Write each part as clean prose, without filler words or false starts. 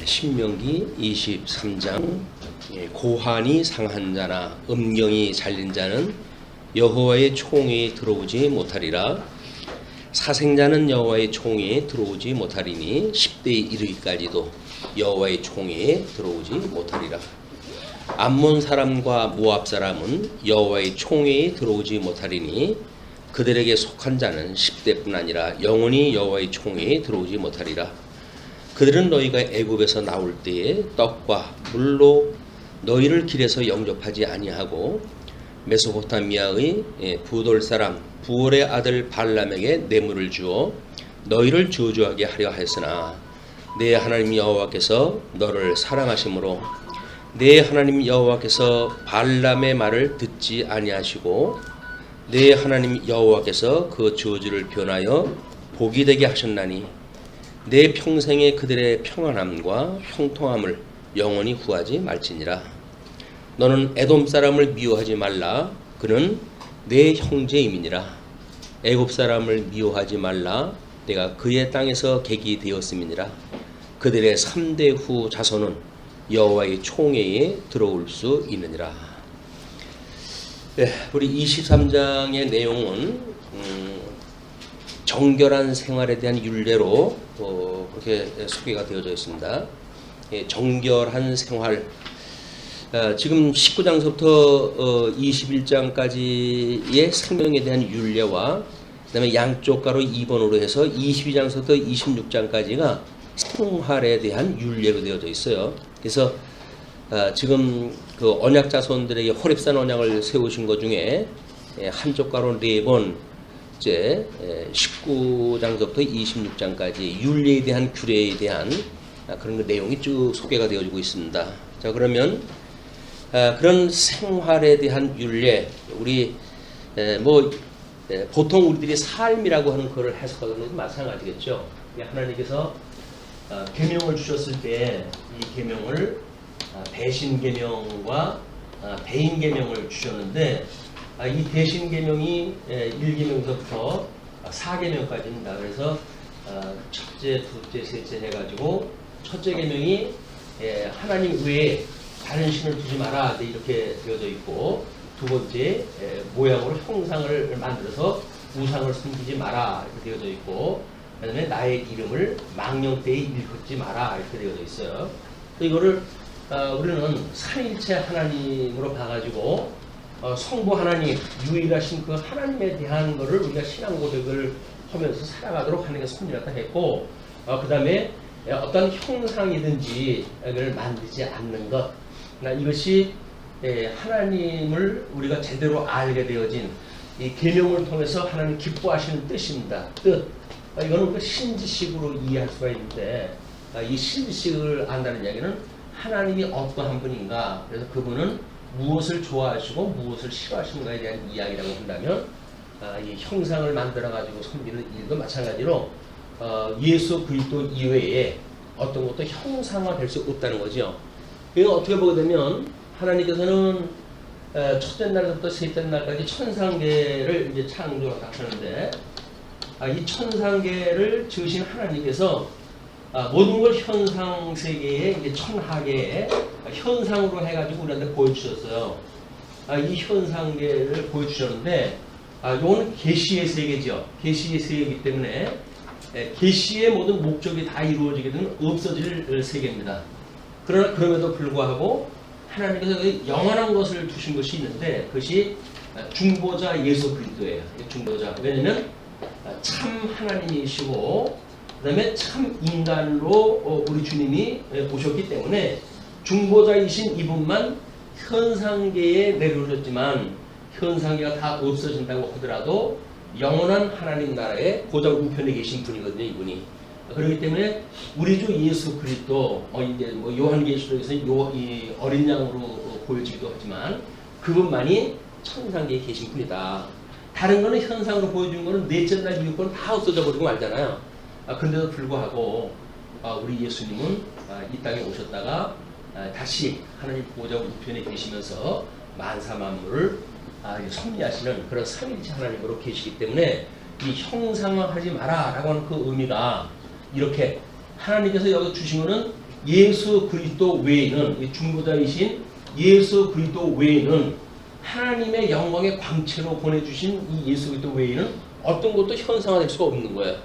신명기 23장 고환이 상한 자나 음경이 잘린 자는 여호와의 총회에 들어오지 못하리라. 사생자는 여호와의 총회에 들어오지 못하리니 10대에 이르기까지도 여호와의 총회에 들어오지 못하리라. 암몬 사람과 모압 사람은 여호와의 총회에 들어오지 못하리니 그들에게 속한 자는 10대뿐 아니라 영원히 여호와의 총회에 들어오지 못하리라. 그들은 너희가 애굽에서 나올 때에 떡과 물로 너희를 길에서 영접하지 아니하고 메소포타미아의 부돌 사람 부올의 아들 발람에게 뇌물을 주어 너희를 저주하게 하려 하였으나 내 하나님 여호와께서 너를 사랑하심으로 내 하나님 여호와께서 발람의 말을 듣지 아니하시고 내 하나님 여호와께서 그 저주를 변하여 복이 되게 하셨나니 내 평생에 그들의 평안함과 형통함을 영원히 구하지 말지니라. 너는 에돔 사람을 미워하지 말라. 그는 내 형제임이니라. 애굽 사람을 미워하지 말라. 내가 그의 땅에서 객이 되었음이니라. 그들의 3대 후 자손은 여호와의 총회에 들어올 수 있느니라. 네, 우리 23장의 내용은 정결한 생활에 대한 율례로 그렇게 소개가 되어져 있습니다. 정결한 생활, 지금 19장서부터 21장까지의 생명에 대한 율례와 그 다음에 양쪽 가로 2번으로 해서 22장서부터 26장까지가 생활에 대한 율례로 되어져 있어요. 그래서 지금 그 언약 자손들에게 호렙산 언약을 세우신 것 중에 한쪽 가로 4번 이제 19장서부터 26장까지 율례에 대한 규례에 대한 그런 내용이 쭉 소개가 되어지고 있습니다. 자, 그러면 그런 생활에 대한 율례, 우리 보통 우리들이 삶이라고 하는 그걸 해석하는 것도 마찬가지겠죠. 하나님께서 계명을 주셨을 때 이 계명을 대신 계명과 대인 계명을 주셨는데 이 대신 계명이 1계명서부터 4계명까지입니다. 그래서 첫째, 둘째, 셋째 해가지고 첫째 계명이 하나님 외에 다른 신을 두지 마라 이렇게 되어져 있고, 두 번째 모양으로 형상을 만들어서 우상을 섬기지 마라 이렇게 되어져 있고, 그 다음에 나의 이름을 망령되이 일컫지 마라 이렇게 되어져 있어요. 이거를 우리는 삼일체 하나님으로 봐가지고 성부 하나님, 유일하신 그 하나님에 대한 것을 우리가 신앙 고백을 하면서 살아가도록 하는 게 섭리라고 했고, 그 다음에 어떤 형상이든지 를 만들지 않는 것, 이것이 하나님을 우리가 제대로 알게 되어진 이 계명을 통해서 하나님 기뻐하시는 뜻입니다. 뜻. 이거는 그 신지식으로 이해할 수가 있는데, 이 신지식을 안다는 이야기는 하나님이 어떠한 분인가, 그래서 그분은 무엇을 좋아하시고 무엇을 싫어하시는가에 대한 이야기라고 한다면, 이 형상을 만들어 가지고 섬기는 일도 마찬가지로 예수 그리스도 이외에 어떤 것도 형상화될 수 없다는 거죠. 이거 어떻게 보게 되면 하나님께서는 첫째 날부터 셋째 날까지 천상계를 이제 창조하셨는데, 이 천상계를 지으신 하나님께서 모든 걸 현상 세계에 이제 천하계에 현상으로 해가지고 우리한테 보여주셨어요. 이 현상계를 보여주셨는데, 이거는 계시의 세계죠. 계시의 세계이기 때문에 계시의 모든 목적이 다 이루어지게 되면 없어질 세계입니다. 그러나 그럼에도 불구하고 하나님께서 영원한 것을 두신 것이 있는데, 그것이 중보자 예수 그리스도예요. 중보자. 왜냐하면 참 하나님이시고 그 다음에 참 인간으로 우리 주님이 오셨기 때문에 중보자이신 이분만 현상계에 내려오셨지만 현상계가 다 없어진다고 하더라도 영원한 하나님 나라의 고장 우편에 계신 분이거든요, 이분이. 그렇기 때문에 우리 주 예수 그리스도, 이제 요한계시록에서 이 어린 양으로 보여지기도 하지만 그분만이 천상계에 계신 분이다. 다른 거는 현상으로 보여주는 거는 넷째 날 이후 거는 다 없어져 버리고 말잖아요. 그런데도 불구하고 우리 예수님은 이 땅에 오셨다가 다시 하나님 보좌 우편에 계시면서 만사 만물을 섭리하시는 그런 삼일체 하나님으로 계시기 때문에 이 형상화하지 마라 라고 하는 그 의미가, 이렇게 하나님께서 여기 주신 거는 예수 그리스도 외에는 중보자이신 예수 그리스도 외에는 하나님의 영광의 광채로 보내주신 이 예수 그리스도 외에는 어떤 것도 현상화될 수가 없는 거예요.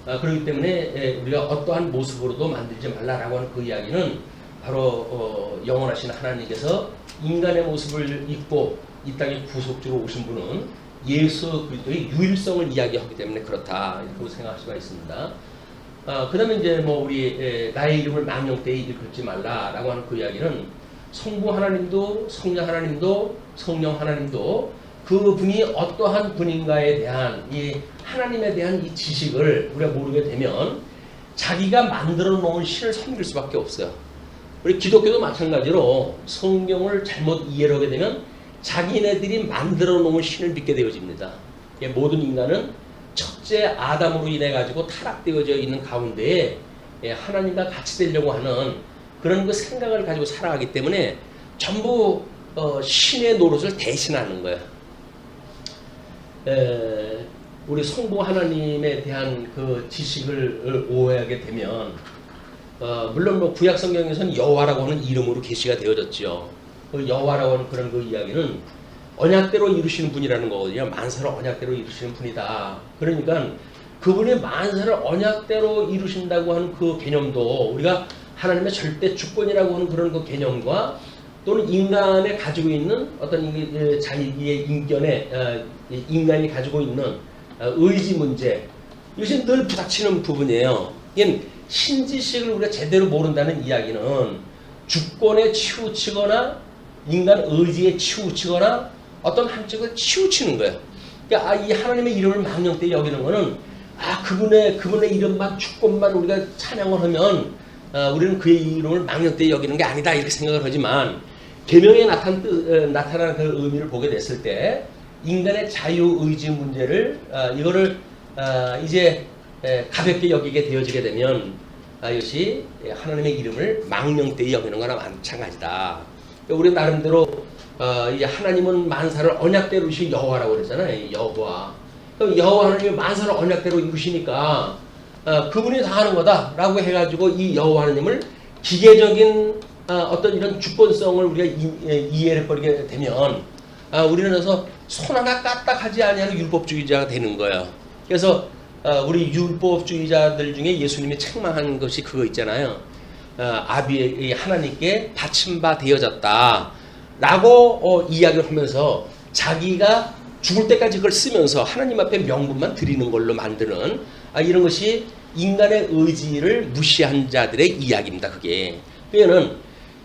그렇기 때문에 우리가 어떠한 모습으로도 만들지 말라라고 하는 그 이야기는 바로 영원하신 하나님께서 인간의 모습을 입고 이 땅에 구속주로 오신 분은 예수 그리스도의 유일성을 이야기하기 때문에 그렇다 이렇게 생각할 수가 있습니다. 그 다음에 이제 뭐 우리 나의 이름을 망령되이 일컫지 말라라고 하는 그 이야기는 성부 하나님도 성자 하나님도 성령 하나님도 그 분이 어떠한 분인가에 대한 이 하나님에 대한 이 지식을 우리가 모르게 되면 자기가 만들어 놓은 신을 섬길 수밖에 없어요. 우리 기독교도 마찬가지로 성경을 잘못 이해를 하게 되면 자기네들이 만들어 놓은 신을 믿게 되어집니다. 모든 인간은 첫째 아담으로 인해 가지고 타락되어져 있는 가운데에 하나님과 같이 되려고 하는 그런 그 생각을 가지고 살아가기 때문에 전부 신의 노릇을 대신하는 거예요. 우리 성부 하나님에 대한 그 지식을 오해하게 되면 물론 뭐 구약 성경에서는 여호와라고 하는 이름으로 계시가 되어졌죠. 그 여호와라고 하는 그런 그 이야기는 언약대로 이루시는 분이라는 거거든요. 만사를 언약대로 이루시는 분이다. 그러니까 그분이 만사를 언약대로 이루신다고 하는 그 개념도 우리가 하나님의 절대 주권이라고 하는 그런 그 개념과 또는 인간에 가지고 있는 어떤 자기의 인견에 인간이 가지고 있는 의지 문제 이것이 늘 부닥치는 부분이에요. 이게 신지식을 우리가 제대로 모른다는 이야기는 주권에 치우치거나 인간 의지에 치우치거나 어떤 한쪽을 치우치는 거예요. 그러니까 이 하나님의 이름을 망령되이 여기는 거는 그분의 이름만 주권만 우리가 찬양을 하면 우리는 그의 이름을 망령되이 여기는 게 아니다 이렇게 생각을 하지만 계명에 나타나는 그 의미를 보게 됐을 때 인간의 자유의지 문제를 이거를 이제 가볍게 여기게 되어지게 되면 이것이 하나님의 이름을 망령되이 여기는 거나 마찬가지다. 우리 나름대로 이 하나님은 만사를 언약대로 이루신 여호와라고 그랬잖아요. 여호와. 여호와 하나님이 만사를 언약대로 이루시니까 그분이 다 하는 거다라고 해가지고 이 여호와 하나님을 기계적인 어떤 이런 주권성을 우리가 이해를 해버리게 되면 우리는 그래서 손 하나 까딱하지 아니하는 율법주의자가 되는 거예요. 그래서 우리 율법주의자들 중에 예수님이 책망한 것이 그거 있잖아요. 아비의 하나님께 바친 바 되어졌다 라고 이야기를 하면서 자기가 죽을 때까지 그걸 쓰면서 하나님 앞에 명분만 드리는 걸로 만드는 이런 것이 인간의 의지를 무시한 자들의 이야기입니다. 그게 그러니까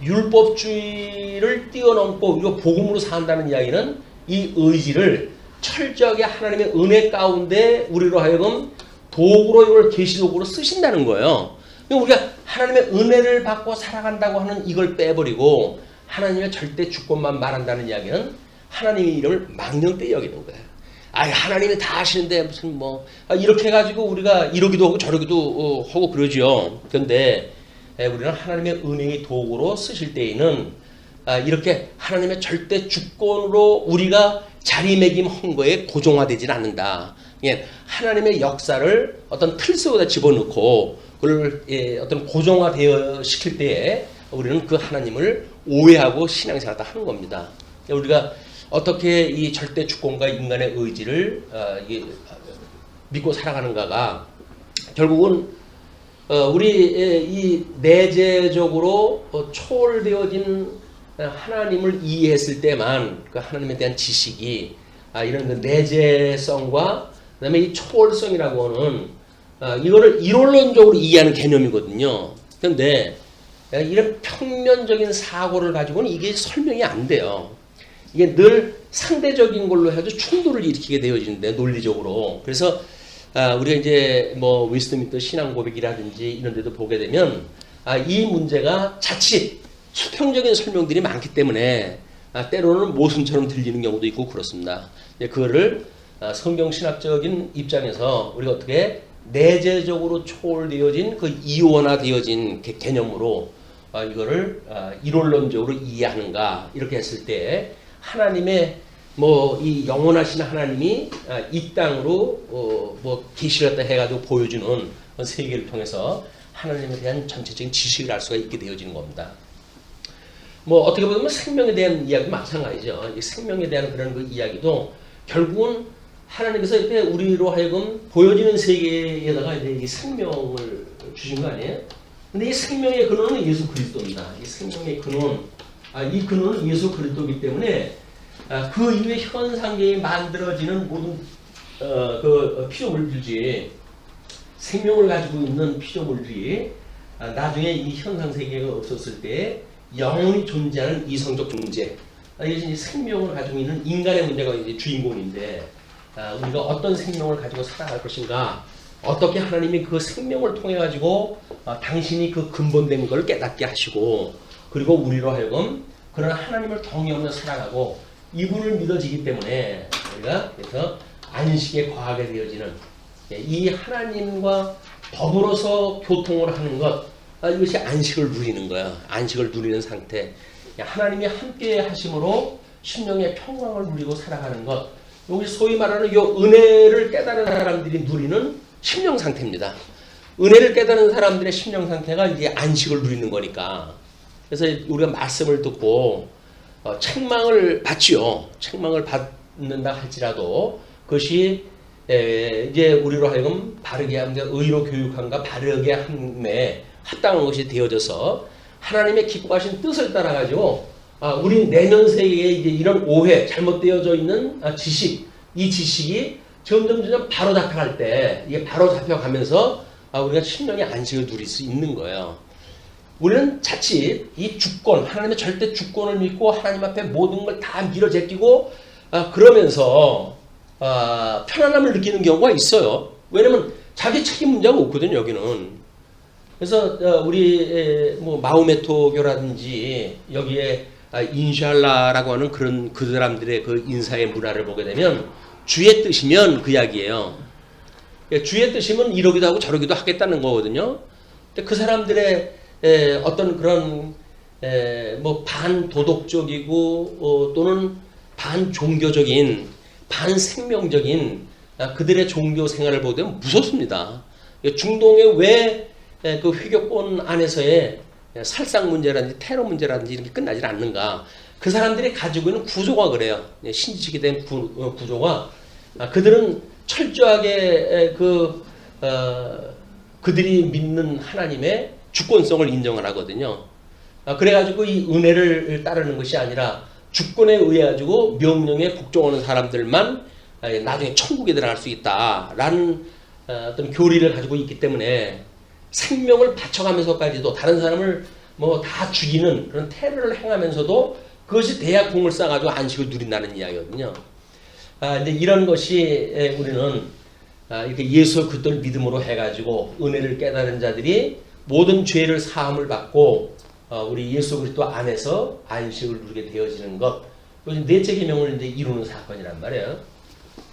율법주의를 뛰어넘고 이거 복음으로 산다는 이야기는 이 의지를 철저하게 하나님의 은혜 가운데 우리로 하여금 도구로 이걸 계시도구로 쓰신다는 거예요. 우리가 하나님의 은혜를 받고 살아간다고 하는 이걸 빼버리고 하나님의 절대 주권만 말한다는 이야기는 하나님의 이름을 망령되이 여기는 거예요. 하나님이 다 하시는데 무슨 뭐 이렇게 해가지고 우리가 이러기도 하고 저러기도 하고 그러죠. 그런데 우리는 하나님의 은혜의 도구로 쓰실 때에는 이렇게 하나님의 절대 주권으로 우리가 자리매김한 거에 고정화되지는 않는다. 하나님의 역사를 어떤 틀 속에다 집어넣고 그걸 어떤 고정화되어 시킬 때에 우리는 그 하나님을 오해하고 신앙생활을 하는 겁니다. 우리가 어떻게 이 절대 주권과 인간의 의지를 믿고 살아가는가가 결국은 우리 이 내재적으로 초월되어진 하나님을 이해했을 때만 그 하나님에 대한 지식이 이런 그 내재성과 그다음에 이 초월성이라고 하는 이거를 이론론적으로 이해하는 개념이거든요. 그런데 이런 평면적인 사고를 가지고는 이게 설명이 안 돼요. 이게 늘 상대적인 걸로 해도 충돌을 일으키게 되어지는데 논리적으로. 그래서 우리가 이제 뭐 웨스트민스터 신앙 고백이라든지 이런 데도 보게 되면 이 문제가 자칫 수평적인 설명들이 많기 때문에 때로는 모순처럼 들리는 경우도 있고 그렇습니다. 그거를 성경 신학적인 입장에서 우리가 어떻게 내재적으로 초월되어진 그 이원화되어진 개념으로 이거를 이론론적으로 이해하는가 이렇게 했을 때 하나님의 뭐 이 영원하신 하나님이 이 땅으로 뭐 계시를 해가지고 보여주는 세계를 통해서 하나님에 대한 전체적인 지식을 알 수가 있게 되어지는 겁니다. 뭐 어떻게 보면 생명에 대한 이야기도 마찬가지죠. 이 생명에 대한 그런 그 이야기도 결국은 하나님께서 이렇게 우리로 하여금 보여지는 세계에다가 이제 이 생명을 주신 거 아니에요? 근데 이 생명의 근원은 예수 그리스도입니다. 이 생명의 근원, 이 근원은 예수 그리스도이기 때문에 그 이후에 현 상계에 만들어지는 모든 그 피조물들이 생명을 가지고 있는 피조물들이 나중에 이 현상 세계가 없었을 때 영원히 존재하는 이성적 존재, 이게 생명을 가지고 있는 인간의 문제가 이제 주인공인데 우리가 어떤 생명을 가지고 살아갈 것인가, 어떻게 하나님이 그 생명을 통해 가지고 당신이 그 근본된 걸 깨닫게 하시고 그리고 우리로 하여금 그런 하나님을 동의하며 살아가고 이분을 믿어지기 때문에 우리가 그래서 안식에 거하게 되어지는 이 하나님과 더불어서 교통을 하는 것, 이것이 안식을 누리는 거야. 안식을 누리는 상태. 하나님이 함께 하심으로 심령의 평강을 누리고 살아가는 것. 여기 소위 말하는 이 은혜를 깨달은 사람들이 누리는 심령 상태입니다. 은혜를 깨달은 사람들의 심령 상태가 이제 안식을 누리는 거니까. 그래서 우리가 말씀을 듣고 책망을 받지요. 책망을 받는다 할지라도 그것이 이제 우리로 하여금 바르게 함, 의로 교육함과 바르게 함에 합당한 것이 되어져서 하나님의 기뻐하신 뜻을 따라 가지고 우리 내면 세계에 이제 이런 오해, 잘못되어져 있는 지식, 이 지식이 점점 바로 잡혀갈 때 이게 바로 잡혀가면서 우리가 심령의 안식을 누릴 수 있는 거예요. 우리는 자칫 이 주권, 하나님의 절대 주권을 믿고 하나님 앞에 모든 걸 다 밀어 제끼고 그러면서 편안함을 느끼는 경우가 있어요. 왜냐면 자기 책임 문제가 없거든요, 여기는. 그래서 우리 뭐 마호메토교라든지 여기에 인샬라라고 하는 그런 그 사람들의 그 인사의 문화를 보게 되면 주의 뜻이면 그 이야기예요. 주의 뜻이면 이러기도 하고 저러기도 하겠다는 거거든요. 근데 그 사람들의 어떤 그런 뭐 반도덕적이고 또는 반종교적인 반생명적인 그들의 종교 생활을 보게 되면 무섭습니다. 중동에 왜 그 회교권 안에서의 살상 문제라든지 테러 문제라든지 이렇게 끝나질 않는가? 그 사람들이 가지고 있는 구조가 그래요. 신지식이 된 구조가 그들은 철저하게 그들이 믿는 하나님의 주권성을 인정을 하거든요. 그래가지고 이 은혜를 따르는 것이 아니라 주권에 의해 가지고 명령에 복종하는 사람들만 나중에 천국에 들어갈 수 있다라는 어떤 교리를 가지고 있기 때문에 생명을 바쳐가면서까지도 다른 사람을 뭐 다 죽이는 그런 테러를 행하면서도 그것이 대약공을 쌓아가지고 안식을 누린다는 이야기거든요. 근데 이런 것이 우리는 이렇게 예수 그리스도를 믿음으로 해가지고 은혜를 깨달은 자들이 모든 죄를 사함을 받고 우리 예수 그리스도 안에서 안식을 누리게 되어지는 것, 넷째 계명을 이제 이루는 사건이란 말이에요.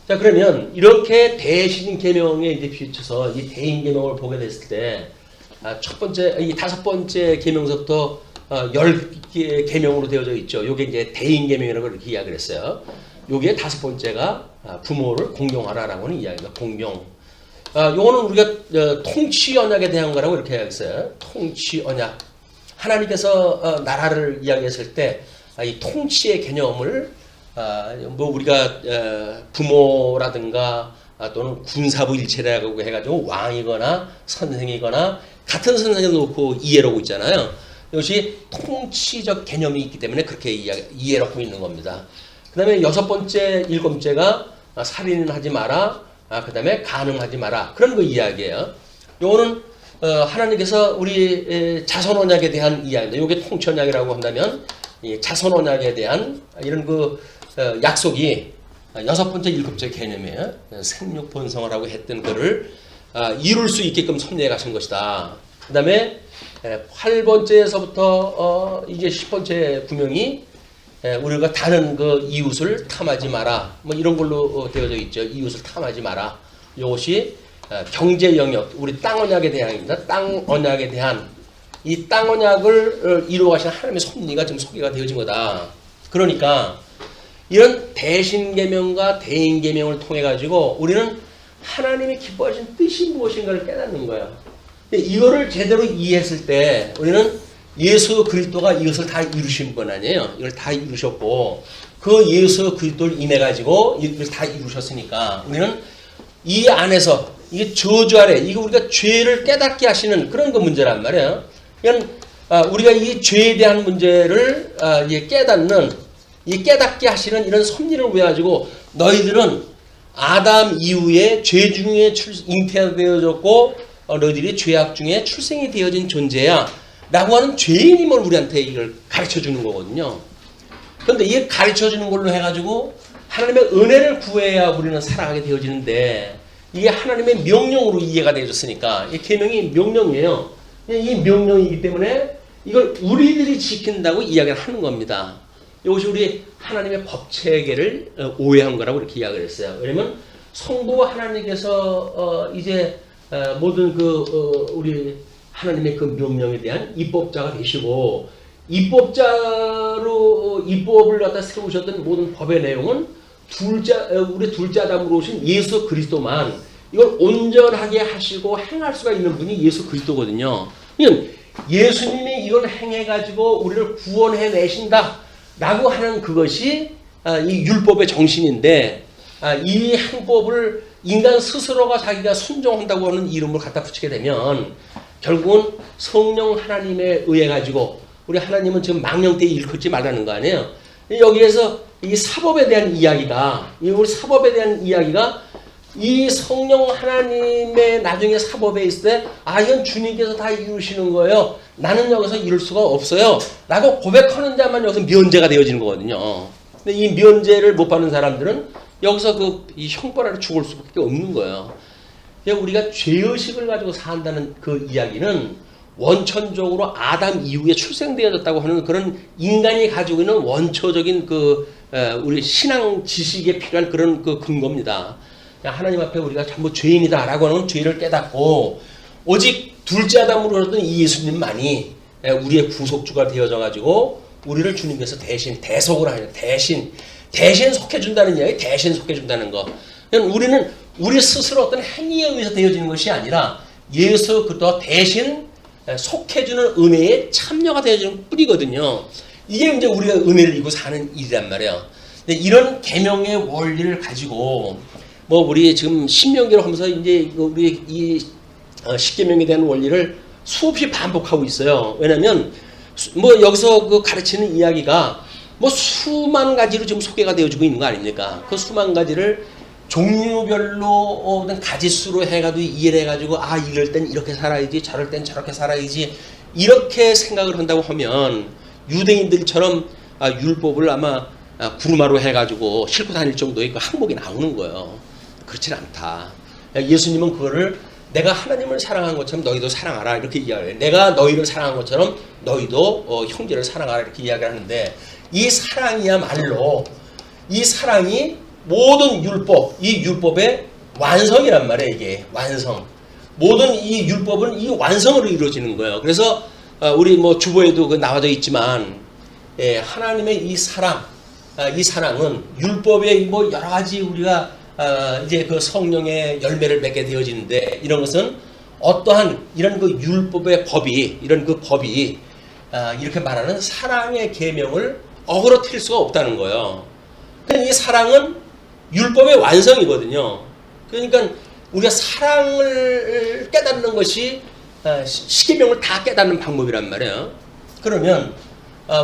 자, 그러면 이렇게 대신 계명에 이제 비춰서 이 대인 계명을 보게 됐을 때 첫 번째, 이 다섯 번째 계명서부터 10개 계명으로 되어져 있죠. 요게 이제 대인 계명이라고 이렇게 이야기를 했어요. 요게 다섯 번째가 부모를 공경하라라고 하는 이야기입니다. 공경. 요거는 우리가 통치 언약에 대한 거라고 이렇게 이야기했어요. 통치 언약. 하나님께서 나라를 이야기했을 때 이 통치의 개념을 뭐 우리가 부모라든가 또는 군사부 일체라고 해가지고 왕이거나 선생이거나 같은 선생을 놓고 이해하고 있잖아요. 이것이 통치적 개념이 있기 때문에 그렇게 이해하고 있는 겁니다. 그 다음에 여섯 번째, 일곱 번째가 살인은 하지 마라. 그 다음에 간음하지 마라. 그런 거 이야기예요. 요거는 하나님께서 우리 자손 언약에 대한 이야기입니다. 요게 통치 언약이라고 한다면 이 자손 언약에 대한 이런 그 약속이 여섯 번째, 일곱 번째 개념이에요. 생육 번성을 하고 했던 거를 이룰 수 있게끔 섭리해 가신 것이다. 그 다음에 8번째에서부터 이제 10번째 구명이 우리가 다른 그 이웃을 탐하지 마라. 뭐 이런 걸로 되어져 있죠. 이웃을 탐하지 마라. 이것이 경제 영역, 우리 땅 언약에 대한입니다. 땅 언약에 대한 이 땅 언약을 이루어 가신 하나님의 섭리가 지금 소개가 되어진 거다. 그러니까 이런 대신 계명과 대인 계명을 통해 가지고 우리는 하나님이 기뻐하신 뜻이 무엇인가를 깨닫는 거예요. 이거를 제대로 이해했을 때 우리는 예수 그리스도가 이것을 다 이루신 분 아니에요. 이걸 다 이루셨고 그 예수 그리스도를 인해 가지고 이걸 다 이루셨으니까 우리는 이 안에서 이게 저주 아래 이거 우리가 죄를 깨닫게 하시는 그런 그 문제란 말이에요. 그러니까 우리가 이 죄에 대한 문제를 깨닫는 이 깨닫게 하시는 이런 섭리를 위해 가지고 너희들은 아담 이후에 죄 중에 잉태되어졌고 너희들이 죄악 중에 출생이 되어진 존재야 라고 하는 죄인임을 우리한테 이걸 가르쳐 주는 거거든요. 그런데 이 가르쳐 주는 걸로 해가지고 하나님의 은혜를 구해야 우리는 살아가게 되어지는데 이게 하나님의 명령으로 이해가 되어졌으니까 이 계명이 명령이에요. 이 명령이기 때문에 이걸 우리들이 지킨다고 이야기를 하는 겁니다. 이것이 우리 하나님의 법체계를 오해한 거라고 이렇게 이야기를 했어요. 왜냐면 성부 하나님께서 이제 모든 우리 하나님의 그 명령에 대한 입법자가 되시고 입법자로 입법을 갖다 세우셨던 모든 법의 내용은 우리 둘째 아담으로 오신 예수 그리스도만 이걸 온전하게 하시고 행할 수가 있는 분이 예수 그리스도거든요. 예수님이 이걸 행해가지고 우리를 구원해 내신다라고 하는 그것이 이 율법의 정신인데 이 행법을 인간 스스로가 자기가 순종한다고 하는 이름을 갖다 붙이게 되면 결국은 성령 하나님에 의해 가지고 우리 하나님은 지금 망령되이 일컫지 말라는 거 아니에요. 여기에서 이 사법에 대한 이야기가 우리 사법에 대한 이야기가 이 성령 하나님의 나중에 사법에 있을 때 이건 주님께서 다 이루시는 거예요. 나는 여기서 이룰 수가 없어요. 라고 고백하는 자만 여기서 면제가 되어지는 거거든요. 근데 이 면제를 못 받는 사람들은 여기서 이 형벌 아래 죽을 수밖에 없는 거예요. 우리가 죄의식을 가지고 산다는 그 이야기는 원천적으로 아담 이후에 출생되어졌다고 하는 그런 인간이 가지고 있는 원초적인 우리 신앙 지식에 필요한 그런 근거입니다. 하나님 앞에 우리가 전부 죄인이다라고 하는 죄를 깨닫고 오직 둘째 아담으로 오셨던 이 예수님만이 우리의 구속주가 되어져 가지고 우리를 주님께서 대신 대속을 하는 대신 속해준다는 이야기, 대신 속해준다는 거. 우리는 우리 스스로 어떤 행위에 의해서 되어지는 것이 아니라 예수 그리스도 대신 속해주는 은혜에 참여가 되어지는 뿌리거든요. 이게 이제 우리가 은혜를 입고 사는 일이란 말이에요. 이런 계명의 원리를 가지고 우리 지금 신명기를 하면서 이제 우리 이 십계명에 대한 원리를 수없이 반복하고 있어요. 왜냐하면 여기서 가르치는 이야기가 수만 가지로 지금 소개가 되어지고 있는 거 아닙니까? 그 수만 가지를 종류별로 가지수로 해가지고 이해를 해가지고 이럴 땐 이렇게 살아야지 저럴 땐 저렇게 살아야지 이렇게 생각을 한다고 하면 유대인들처럼 율법을 아마 구루마로 해가지고 싣고 다닐 정도의 그 항목이 나오는 거예요. 그렇진 않다. 예수님은 그거를 내가 하나님을 사랑한 것처럼 너희도 사랑하라 이렇게 이야기해요. 내가 너희를 사랑한 것처럼 너희도 형제를 사랑하라 이렇게 이야기를 하는데 이 사랑이야말로 이 사랑이 모든 율법, 이 율법의 완성이란 말이에요. 이게 완성. 모든 이 율법은 이 완성으로 이루어지는 거예요. 그래서 우리 주보에도 나와져 있지만 하나님의 이 사랑, 이 사랑은 율법의 여러 가지 우리가 이제 그 성령의 열매를 맺게 되어지는데 이런 것은 어떠한 이런 율법의 법이 이런 법이 이렇게 말하는 사랑의 계명을 어그러뜨릴 수가 없다는 거예요. 그러니까 이 사랑은 율법의 완성이거든요. 그러니까 우리가 사랑을 깨닫는 것이 십계명을 다 깨닫는 방법이란 말이에요. 그러면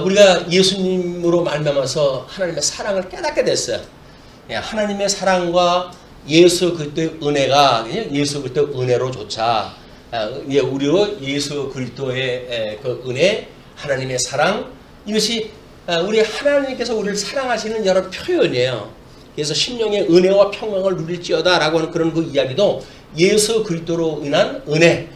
우리가 예수님으로 말미암아서 하나님의 사랑을 깨닫게 됐어요. 하나님의 사랑과 예수 그리스도의 은혜가 예수 그리스도의 은혜로조차 우리로 예수 그리스도의 그 은혜, 하나님의 사랑 이것이 우리 하나님께서 우리를 사랑하시는 여러 표현이에요. 그래서 심령의 은혜와 평강을 누릴지어다라고 하는 그런 그 이야기도 예수 그리스도로 인한 은혜,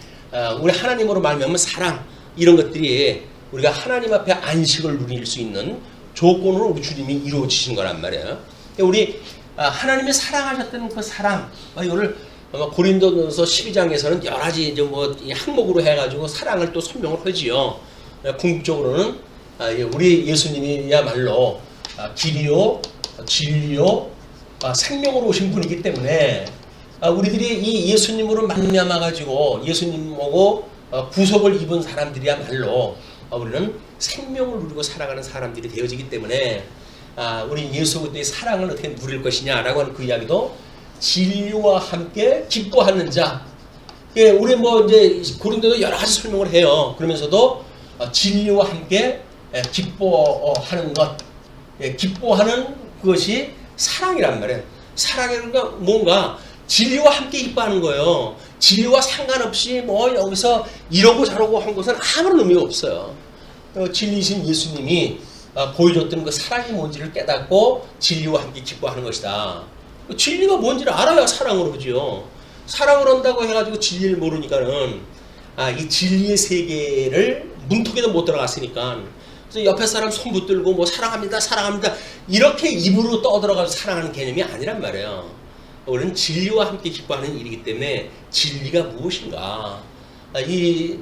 우리 하나님으로 말미암은 사랑 이런 것들이 우리가 하나님 앞에 안식을 누릴 수 있는 조건으로 우리 주님이 이루어지신 거란 말이에요. 우리 하나님이 사랑하셨던 그 사랑, 이거를 고린도전서 12장에서는 여러 가지 이제 항목으로 해가지고 사랑을 또 설명을 하지요. 궁극적으로는 우리 예수님이야말로 길이요, 진리요, 생명으로 오신 분이기 때문에 우리들이 이 예수님으로 말미암아 가지고 예수님하고 구속을 입은 사람들이야말로 우리는 생명을 누리고 살아가는 사람들이 되어지기 때문에 우리 예수 그리스도의 사랑을 어떻게 누릴 것이냐라고 하는 그 이야기도 진리와 함께 기뻐하는 자. 예, 우리 뭐 이제 고린도도 여러 가지 설명을 해요. 그러면서도 진리와 함께 기뻐하는 것, 기뻐하는 그것이 사랑이란 말이에요. 사랑이란 건 뭔가 진리와 함께 기뻐하는 거예요. 진리와 상관없이 뭐 여기서 이러고 저러고 한 것은 아무런 의미가 없어요. 진리신 예수님이 보여줬던 그 사랑이 뭔지를 깨닫고 진리와 함께 기뻐하는 것이다. 진리가 뭔지를 알아야 사랑으로 그죠. 사랑을 한다고 해가지고 진리를 모르니까는 이 진리의 세계를 문턱에도 못 들어갔으니까 그래서 옆에 사람 손 붙들고 뭐 사랑합니다 사랑합니다 이렇게 입으로 떠들어가서 사랑하는 개념이 아니란 말이에요. 우리는 진리와 함께 기뻐하는 일이기 때문에 진리가 무엇인가 이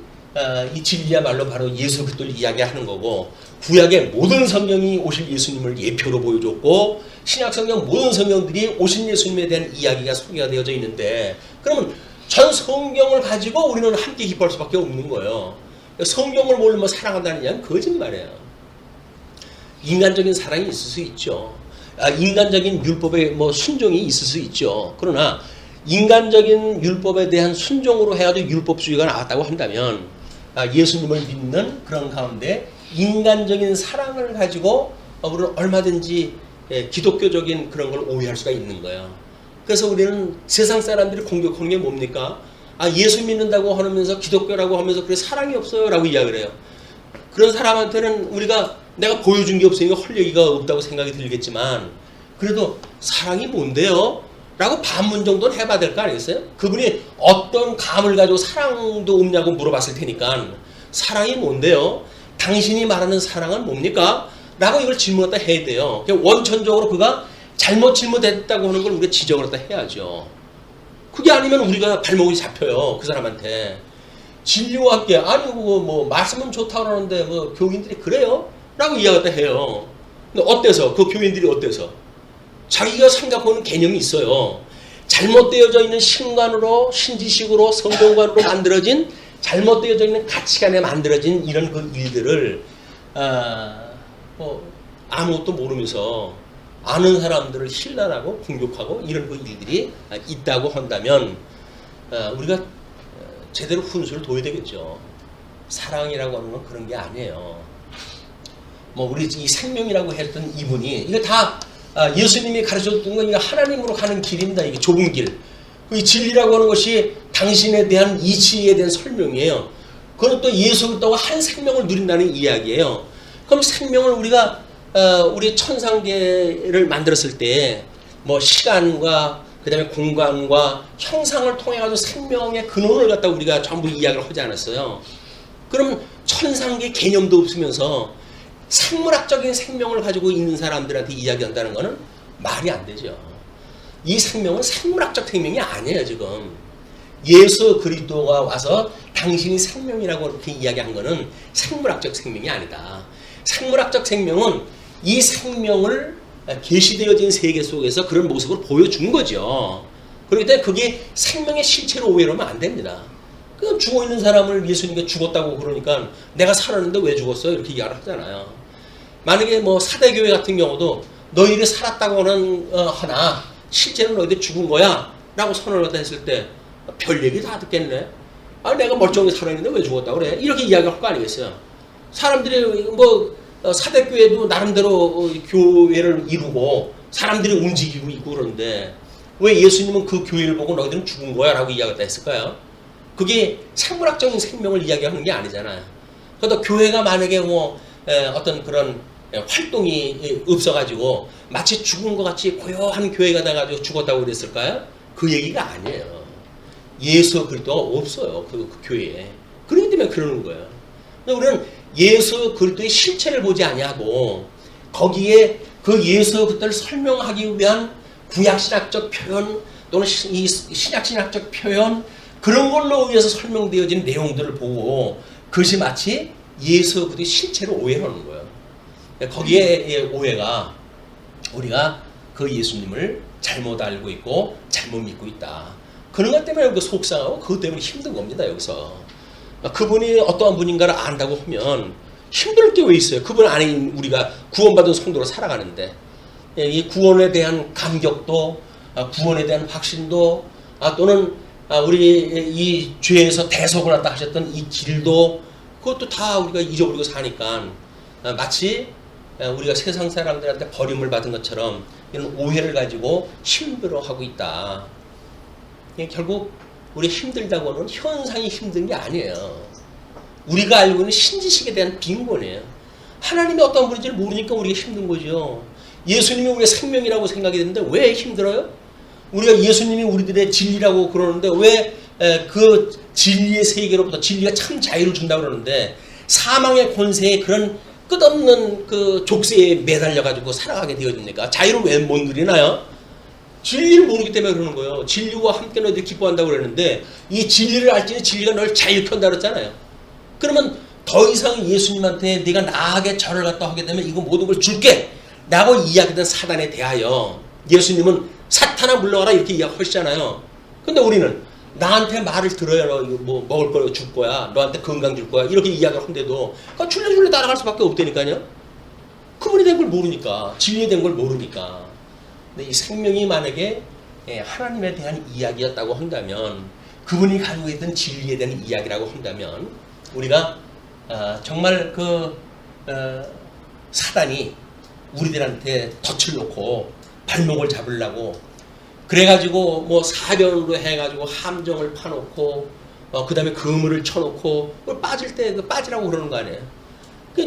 진리야말로 바로 예수 그리스도를 이야기하는 거고 구약의 모든 성경이 오실 예수님을 예표로 보여줬고 신약 성경 모든 성경들이 오신 예수님에 대한 이야기가 소개가 되어져 있는데 그러면 전 성경을 가지고 우리는 함께 기뻐할 수밖에 없는 거예요. 성경을 모르면 사랑한다는 얘기는 거짓말이에요. 인간적인 사랑이 있을 수 있죠. 인간적인 율법에 뭐 순종이 있을 수 있죠. 그러나 인간적인 율법에 대한 순종으로 해야도 율법주의가 나왔다고 한다면 예수님을 믿는 그런 가운데 인간적인 사랑을 가지고 우리는 얼마든지 기독교적인 그런 걸 오해할 수가 있는 거예요. 그래서 우리는 세상 사람들이 공격하는 게 뭡니까? 예수 믿는다고 하면서 기독교라고 하면서 그래 사랑이 없어요 라고 이야기를 해요. 그런 사람한테는 우리가 내가 보여준 게 없으니까 할 얘기가 없다고 생각이 들겠지만 그래도 사랑이 뭔데요? 라고 반문 정도는 해봐야 될 거 아니겠어요? 그분이 어떤 감을 가지고 사랑도 없냐고 물어봤을 테니까 사랑이 뭔데요? 당신이 말하는 사랑은 뭡니까? 라고 이걸 질문을 갖다 해야 돼요. 원천적으로 그가 잘못했다고 하는 걸 우리가 지적을 갖다 해야죠. 그게 아니면 우리가 발목이 잡혀요. 그 사람한테. 진리와 함께 아니 뭐 말씀은 좋다고 하는데 뭐 교인들이 그래요? 라고 이야기 갖다 해요. 근데 어때서? 그 교인들이 어때서? 자기가 생각하는 개념이 있어요. 잘못되어져 있는 신관으로 신지식으로 성경관으로 만들어진 잘못되어져 있는 가치관에 만들어진 이런 그 일들을 아무것도 모르면서 아는 사람들을 힐난하고 공격하고 이런 그 일들이 있다고 한다면 우리가 제대로 훈수를 둬야 되겠죠. 사랑이라고 하는 건 그런 게 아니에요. 뭐 우리 이 생명이라고 했던 이분이 이거 다 예수님이 가르쳐줬던 건 이거 하나님으로 가는 길입니다. 이게 좁은 길. 이 진리라고 하는 것이 당신에 대한 이치에 대한 설명이에요. 그건 또 예수 그리스도가 한 생명을 누린다는 이야기예요. 그럼 생명을 우리가 우리 천상계를 만들었을 때 뭐 시간과 그 다음에 공간과 형상을 통해 가지고 생명의 근원을 갖다 우리가 전부 이야기를 하지 않았어요. 그럼 천상계 개념도 없으면서 생물학적인 생명을 가지고 있는 사람들한테 이야기한다는 것은 말이 안 되죠. 이 생명은 생물학적 생명이 아니에요. 지금 예수 그리스도가 와서 당신이 생명이라고 이렇게 이야기한 것은 생물학적 생명이 아니다. 생물학적 생명은 이 생명을 계시되어진 세계 속에서 그런 모습을 보여준 거죠. 그렇기 때문에 그게 생명의 실체로 오해하면 안 됩니다. 그 죽어있는 사람을 예수님께 죽었다고 그러니까 내가 살았는데 왜 죽었어? 이렇게 이야기를 하잖아요. 만약에 뭐 사대교회 같은 경우도 너희들이 살았다고 하나 실제로 너희들이 죽은 거야 라고 선언을 하다 했을 때 별 얘기 다 듣겠네. 내가 멀쩡히 살아있는데 왜 죽었다고 그래? 이렇게 이야기할 거 아니겠어요. 사람들이 뭐 사대교회도 나름대로 교회를 이루고 사람들이 움직이고 있고 그런데 왜 예수님은 그 교회를 보고 너희들은 죽은 거야 라고 이야기했다 했을까요? 그게 생물학적인 생명을 이야기하는 게 아니잖아요. 그래도 교회가 만약에 뭐 어떤 그런 활동이 없어가지고 마치 죽은 것 같이 고요한 교회가 돼가지고 죽었다고 그랬을까요? 그 얘기가 아니에요. 예수 그리스도가 없어요. 그 교회에. 그렇기 때문에 그러는 거예요. 우리는 예수 그리스도의 실체를 보지 아니하고 거기에 그 예수 그리스도를 설명하기 위한 구약신학적 표현 또는 이 신약신학적 표현 그런 걸로 의해서 설명되어진 내용들을 보고 그것이 마치 예수 그리스도의 실체로 오해하는 거예요. 거기에 오해가 우리가 그 예수님을 잘못 알고 있고 잘못 믿고 있다. 그런 것 때문에 여기 속상하고 그것 때문에 힘든 겁니다. 여기서 그분이 어떠한 분인가를 안다고 하면 힘들 게 왜 있어요? 그분 안에 우리가 구원받은 성도로 살아가는데 이 구원에 대한 감격도 구원에 대한 확신도 또는 우리 이 죄에서 대속을 한다 하셨던 이 길도 그것도 다 우리가 잊어버리고 사니까 마치 우리가 세상 사람들한테 버림을 받은 것처럼 이런 오해를 가지고 힘들어하고 있다. 결국 우리 힘들다고는 현상이 힘든 게 아니에요. 우리가 알고 있는 신지식에 대한 빈곤이에요. 하나님이 어떤 분인지를 모르니까 우리가 힘든 거죠. 예수님이 우리의 생명이라고 생각이 되는데 왜 힘들어요? 우리가 예수님이 우리들의 진리라고 그러는데 왜 그 진리의 세계로부터 진리가 참 자유를 준다고 그러는데 사망의 권세에 그런 끝없는 그 족쇄에 매달려 가지고 살아가게 되어집니까? 자유를 왜 못 누리나요? 진리를 모르기 때문에 그러는 거예요. 진리와 함께 너희들이 기뻐한다고 그랬는데 이 진리를 알지니 진리가 널 자유케 한다 그랬잖아요. 그러면 더 이상 예수님한테 네가 나에게 절을 갖다 하게 되면 이거 모든 걸 줄게 라고 이야기하던 사단에 대하여 예수님은 사탄아 물러가라 이렇게 이야기하시잖아요. 근데 우리는 나한테 말을 들어야 뭐 먹을 거 줄 거야, 너한테 건강 줄 거야 이렇게 이야기를 하는데도 줄레줄레 따라갈 수밖에 없다니까요. 그분이 된 걸 모르니까, 진리에 된 걸 모르니까. 근데 이 생명이 만약에 하나님에 대한 이야기였다고 한다면, 그분이 가지고 있던 진리에 대한 이야기라고 한다면 우리가 정말 사단이 우리들한테 덫을 놓고 발목을 잡으려고 그래가지고 뭐 사변으로 해가지고 함정을 파놓고 그 다음에 그물을 쳐놓고 빠질 때 빠지라고 그러는 거 아니에요.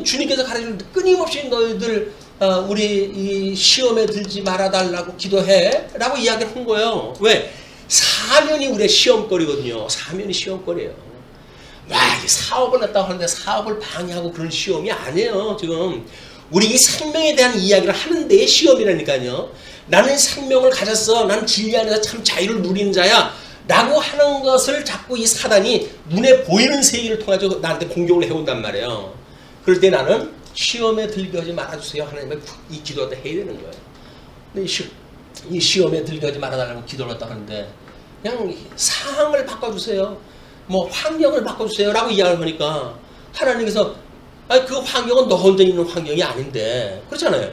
주님께서 가르치는데 끊임없이 너희들 우리 이 시험에 들지 말아달라고 기도해 라고 이야기를 한 거예요. 왜? 사면이 우리의 시험거리거든요. 사면이 시험거리예요. 와, 사업을 했다고 하는데 사업을 방해하고 그런 시험이 아니에요. 지금 우리 이 생명에 대한 이야기를 하는 데의 시험이라니까요. 나는 생명을 가졌어. 나는 진리 안에서 참 자유를 누리는 자야. 라고 하는 것을 자꾸 이 사단이 눈에 보이는 세계를 통해서 나한테 공격을 해온단 말이에요. 그럴 때 나는 시험에 들게 하지 말아주세요. 하나님의 이 기도를 해야 되는 거예요. 근데 이 시험에 들게 하지 말아달라고 기도를 했다 하는데 그냥 상황을 바꿔주세요. 뭐 환경을 바꿔주세요. 라고 이야기를 하니까 하나님께서 그 환경은 너 혼자 있는 환경이 아닌데 그렇잖아요.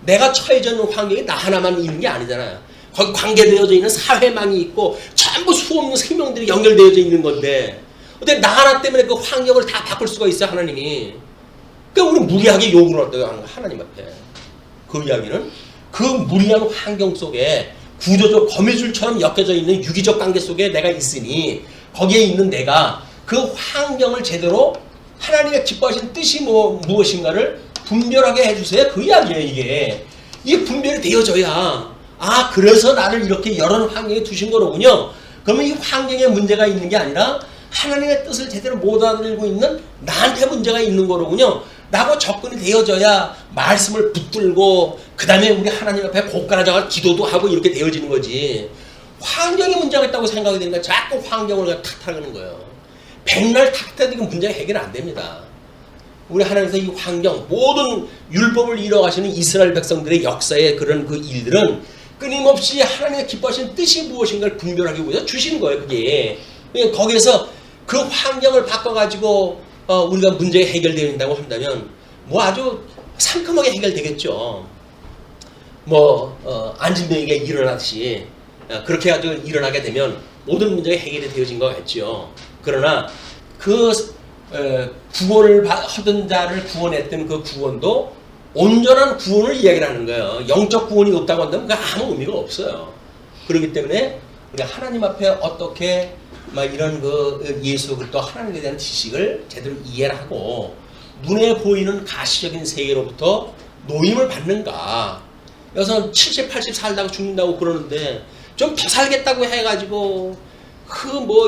내가 처해져 있는 환경이 나 하나만 있는 게 아니잖아요. 거기 관계되어져 있는 사회망이 있고 전부 수없는 생명들이 연결되어져 있는 건데 어떻게 나 하나 때문에 그 환경을 다 바꿀 수가 있어요, 하나님이. 그러니까 우리 무리하게 요구를 한다고 하는 거예요, 하나님 앞에. 그 이야기는 그 무리한 환경 속에 구조적 거미줄처럼 엮여져 있는 유기적 관계 속에 내가 있으니 거기에 있는 내가 그 환경을 제대로 하나님의 기뻐하신 뜻이 무엇인가를 분별하게 해주세요. 그 이야기예요, 이게. 이게 분별이 되어져야 그래서 나를 이렇게 여러 환경에 두신 거로군요. 그러면 이 환경에 문제가 있는 게 아니라 하나님의 뜻을 제대로 못 알아들고 있는 나한테 문제가 있는 거로군요. 라고 접근이 되어져야 말씀을 붙들고 그 다음에 우리 하나님 앞에 고깔아져가 기도도 하고 이렇게 되어지는 거지. 환경에 문제가 있다고 생각이 되니까 자꾸 환경을 탓하는 거예요. 백날 탓해도 문제가 해결 안 됩니다. 우리 하나님께서 이 환경, 모든 율법을 이뤄가시는 이스라엘 백성들의 역사의 그런 그 일들은 끊임없이 하나님의 기뻐하시는 뜻이 무엇인가를 분별하기 위해서 주신 거예요, 그게. 거기에서 그 환경을 바꿔가지고 우리가 문제가 해결된다고 한다면 아주 상큼하게 해결되겠죠. 안진뱅이가 일어났듯이 그렇게 해가지고 일어나게 되면 모든 문제가 해결이 되어진 것 같죠. 그러나 그 구원을 하던 자를 구원했던 그 구원도 온전한 구원을 이야기를 하는 거예요. 영적 구원이 없다고 한다면 그게 아무 의미가 없어요. 그렇기 때문에 우리가 하나님 앞에 어떻게 이런 그 예수 그리스도 하나님에 대한 지식을 제대로 이해를 하고 눈에 보이는 가시적인 세계로부터 노임을 받는가. 여기서 70, 80 살다가 죽는다고 그러는데 좀 더 살겠다고 해가지고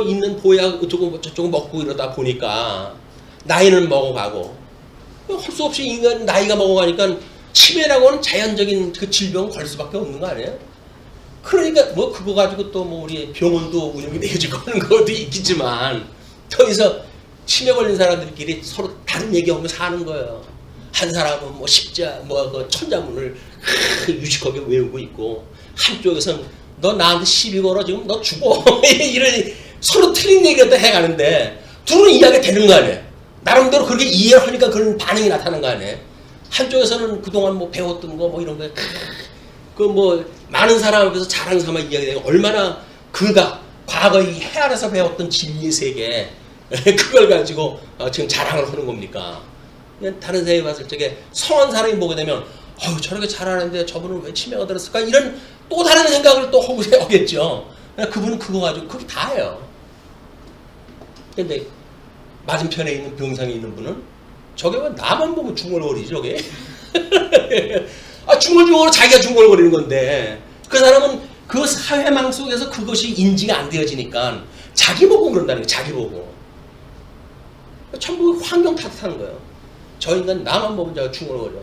있는 보약 어쩌고 저쩌고 먹고 이러다 보니까 나이는 먹어가고 할 수 없이 인간 나이가 먹어가니까 치매라고 하는 자연적인 그 질병을 걸 수밖에 없는 거 아니에요? 그러니까 그거 가지고 또 우리 병원도 운영이 되어지고 하는 것도 있겠지만 거기서 치매 걸린 사람들끼리 서로 다른 얘기하면 사는 거예요. 한 사람은 십자 천자문을 유식하게 외우고 있고 한쪽에서는 너 나한테 시비 걸어 지금 너 죽어. 이런 서로 틀린 얘기를 또 해가는데 둘은 이해가 되는 거 아니에요. 나름대로 그렇게 이해를 하니까 그런 반응이 나타나는 거 아니에요. 한쪽에서는 그동안 뭐 배웠던 거 뭐 이런 거 그 뭐 많은 사람 앞에서 자랑 삼아 이야기되고 얼마나 그가 과거에 헤아려서 배웠던 진리의 세계 그걸 가지고 지금 자랑을 하는 겁니까? 다른 세계 봤을 적에 성한 사람이 보게 되면 저렇게 잘하는데 저분은 왜 치매가 들었을까? 이런 또 다른 생각을 또 하겠죠. 그분은 그거 가지고 그게 다예요. 근데 맞은편에 있는 병상에 있는 분은 저게 왜 나만 보면 중얼거리지 저게? 중얼중얼 자기가 중얼거리는 건데 그 사람은 그 사회망 속에서 그것이 인지가 안 되어지니까 자기 보고 그런다는 거예요. 자기 보고. 전부 환경 탓하는 거예요. 저 인간 나만 보면 제가 중얼거려.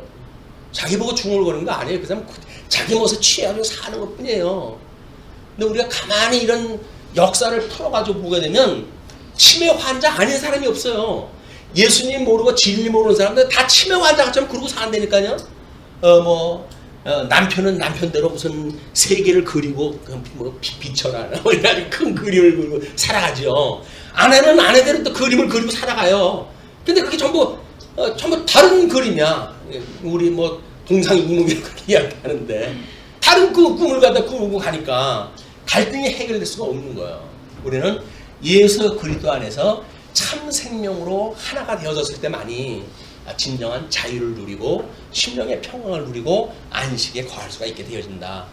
자기 보고 중얼거리는 거 아니에요. 그 사람 자기 멋에 취해가지고 사는 것 뿐이에요. 근데 우리가 가만히 이런 역사를 풀어가지고 보게 되면 치매 환자 아닌 사람이 없어요. 예수님 모르고 진리 모르는 사람들 다 치매 환자처럼 그러고 산다니까요. 남편은 남편대로 무슨 세계를 그리고 뭐 비춰라 아주 큰 그림을 그리고 살아가죠. 아내는 아내대로 또 그림을 그리고 살아가요. 근데 그게 전부 다른 그림이야. 우리 뭐 동상이몽이라고 이야기하는데 다른 그 꿈을 갖다 꾸고 가니까 갈등이 해결될 수가 없는 거예요. 우리는 예수 그리스도 안에서 참 생명으로 하나가 되어졌을 때만이 진정한 자유를 누리고 심령의 평강을 누리고 안식에 거할 수가 있게 되어진다.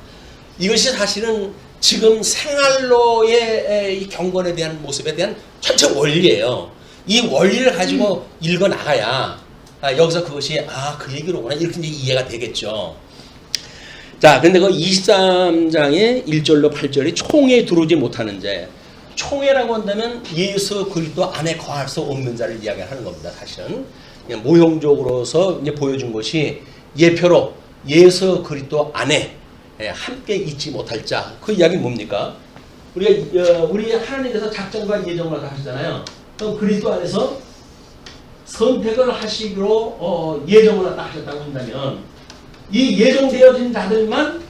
이것이 사실은 지금 생활로의 이 경건에 대한 모습에 대한 전체 원리예요. 이 원리를 가지고 읽어 나가야 여기서 그것이 그 얘기로구나 이렇게 이제 이해가 되겠죠. 자, 근데 그 23장의 1절로 8절이 총에 들어오지 못하는 자. 총회라고 한다면 예수 그리스도 안에 거할 수 없는 자를 이야기하는 겁니다. 사실은 모형적으로서 이제 보여준 것이 예표로 예수 그리스도 안에 함께 있지 못할 자. 그 이야기는 뭡니까? 우리 하나님께서 작정과 예정을 하시잖아요. 그럼 그리스도 안에서 선택을 하시기로 예정을 하셨다고 한다면 이 예정되어진 자들만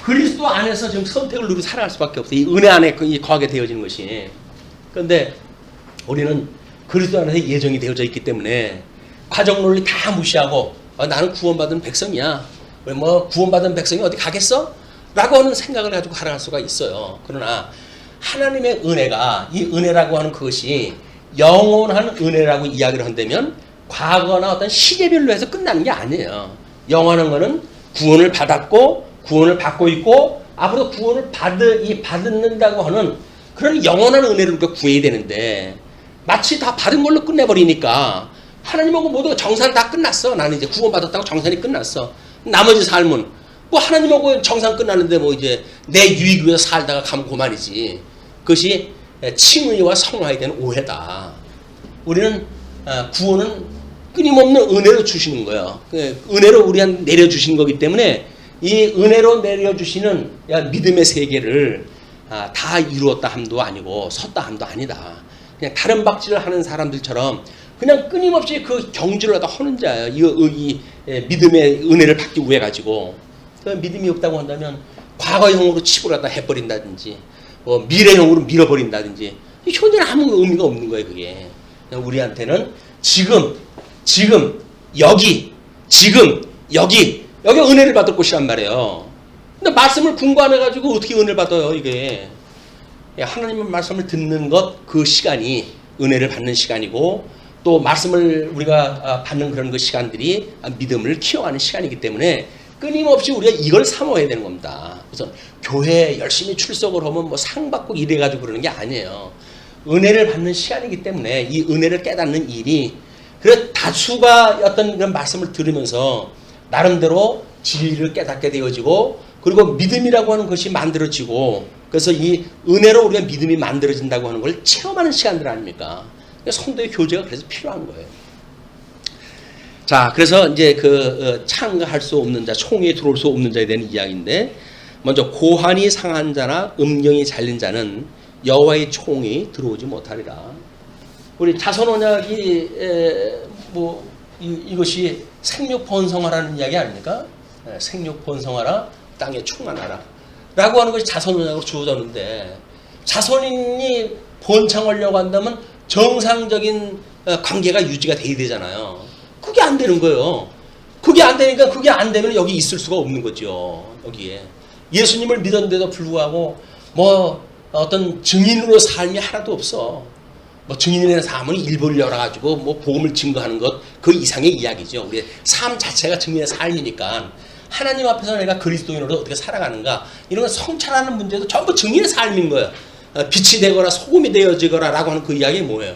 그리스도 안에서 지금 선택을 누리고 살아갈 수밖에 없어요. 이 은혜 안에 거하게 되어지는 것이. 그런데 우리는 그리스도 안에서 예정이 되어져 있기 때문에 과정 논리 다 무시하고 나는 구원받은 백성이야. 뭐 구원받은 백성이 어디 가겠어? 라고 하는 생각을 가지고 살아갈 수가 있어요. 그러나 하나님의 은혜가 이 은혜라고 하는 그것이 영원한 은혜라고 이야기를 한다면 과거나 어떤 시대별로 해서 끝나는 게 아니에요. 영원한 거는 구원을 받았고 구원을 받고 있고 앞으로 구원을 받는다고 하는 그런 영원한 은혜를 우리가 구해야 되는데 마치 다 받은 걸로 끝내버리니까 하나님하고 모두 정산 다 끝났어. 나는 이제 구원받았다고 정산이 끝났어. 나머지 삶은 뭐 하나님하고 정산 끝났는데 뭐 이제 내 유익 위해서 살다가 가면 그만이지. 그것이 칭의와 성화에 대한 오해다. 우리는 구원은 끊임없는 은혜로 주시는 거예요. 은혜로 우리한테 내려주신 거기 때문에 이 은혜로 내려주시는 믿음의 세계를 다 이루었다 함도 아니고 섰다 함도 아니다. 그냥 다른 박질을 하는 사람들처럼 그냥 끊임없이 그 경주를 하다 하는 자예요. 이 믿음의 은혜를 받기 위해 가지고 믿음이 없다고 한다면 과거형으로 치부를 하다 해버린다든지 미래형으로 밀어버린다든지 현재는 아무 의미가 없는 거예요. 그게 우리한테는 지금 여기 은혜를 받을 곳이란 말이에요. 근데 말씀을 공부 안 해가지고 어떻게 은혜를 받아요? 이게 하나님의 말씀을 듣는 것 그 시간이 은혜를 받는 시간이고 또 말씀을 우리가 받는 그런 그 시간들이 믿음을 키워가는 시간이기 때문에 끊임없이 우리가 이걸 사모해야 되는 겁니다. 그래서 교회에 열심히 출석을 하면 뭐 상 받고 이래가지고 그러는 게 아니에요. 은혜를 받는 시간이기 때문에 이 은혜를 깨닫는 일이 그래서 다수가 어떤 그런 말씀을 들으면서 나름대로 진리를 깨닫게 되어지고 그리고 믿음이라고 하는 것이 만들어지고 그래서 이 은혜로 우리가 믿음이 만들어진다고 하는 걸 체험하는 시간들 아닙니까? 성도의 교제가 그래서 필요한 거예요. 자, 그래서 이제 참가할 수 없는 자, 총회에 들어올 수 없는 자에 대한 이야기인데 먼저 고환이 상한 자나 음경이 잘린 자는 여호와의 총이 들어오지 못하리라. 우리 자선 언약이 이것이 생육 번성하라는 이야기 아닙니까? 생육 번성하라 땅에 충만하라. 라고 하는 것이 자선언약으로 주어졌는데 자선인이 번창하려고 한다면 정상적인 관계가 유지가 돼야 되잖아요. 그게 안 되는 거예요. 그게 안 되니까 그게 안 되면 여기 있을 수가 없는 거죠. 여기에 예수님을 믿었는데도 불구하고 뭐 어떤 증인으로 삶이 하나도 없어. 뭐 증인의 삶은 일부를 열어가지고 뭐 복음을 증거하는 것 그 이상의 이야기죠. 우리 삶 자체가 증인의 삶이니까 하나님 앞에서 내가 그리스도인으로 어떻게 살아가는가 이런 건 성찰하는 문제도 전부 증인의 삶인 거예요. 빛이 되거나 소금이 되어지거나 라고 하는 그 이야기 뭐예요?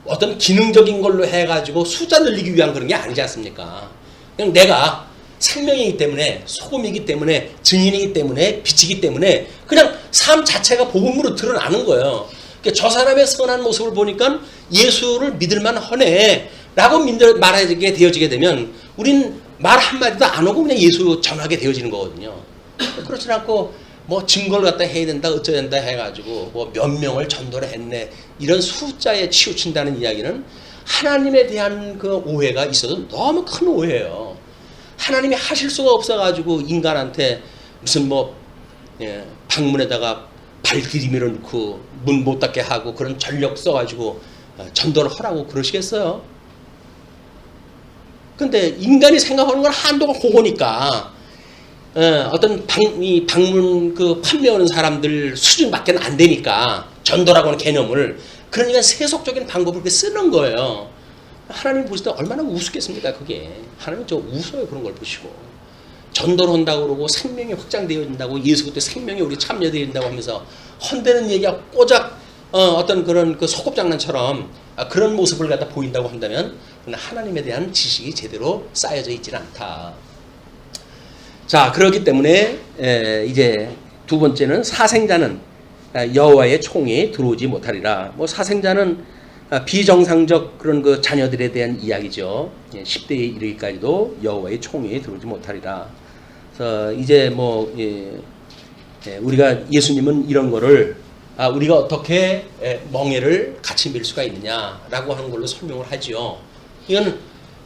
어떤 기능적인 걸로 해가지고 숫자 늘리기 위한 그런 게 아니지 않습니까? 그냥 내가 생명이기 때문에 소금이기 때문에 증인이기 때문에 빛이기 때문에 그냥 삶 자체가 복음으로 드러나는 거예요. 그러니까 저 사람의 선한 모습을 보니까 예수를 믿을만 하네 라고 말하게 되어지게 되면 우린 말 한마디도 안 하고 그냥 예수 전하게 되어지는 거거든요. 그렇지 않고 뭐 증거를 갖다 해야 된다 어쩌야 된다 해가지고 뭐 몇 명을 전도를 했네 이런 숫자에 치우친다는 이야기는 하나님에 대한 그 오해가 있어도 너무 큰 오해예요. 하나님이 하실 수가 없어가지고 인간한테 무슨 뭐 방문에다가 발디리미를 넣고 문 못 닫게 하고 그런 전력 써가지고 전도를 하라고 그러시겠어요? 근데 인간이 생각하는 건 한도가 그거니까 어떤 방문 그 판매하는 사람들 수준밖에 안 되니까 전도라고 하는 개념을 그러니까 세속적인 방법을 그렇게 쓰는 거예요. 하나님 보실 때 얼마나 우습겠습니까 그게. 하나님 저 웃어요 그런 걸 보시고. 전도를 한다고 그러고 생명이 확장되어진다고 예수 그때 생명이 우리 참여되어 있다고 하면서 헌대는 얘기가 꼬작 어떤 그런 그 소꿉장난처럼 그런 모습을 갖다 보인다고 한다면 하나님에 대한 지식이 제대로 쌓여져 있지는 않다. 자, 그렇기 때문에 이제 두 번째는 사생자는 여호와의 총에 들어오지 못하리라. 뭐 사생자는 비정상적 그런 그 자녀들에 대한 이야기죠. 10대에 이르기까지도 여호와의 총에 들어오지 못하리라. 그래서 이제 뭐 우리가 예수님은 이런 거를 우리가 어떻게 멍에를 같이 밀 수가 있느냐라고 하는 걸로 설명을 하죠. 이건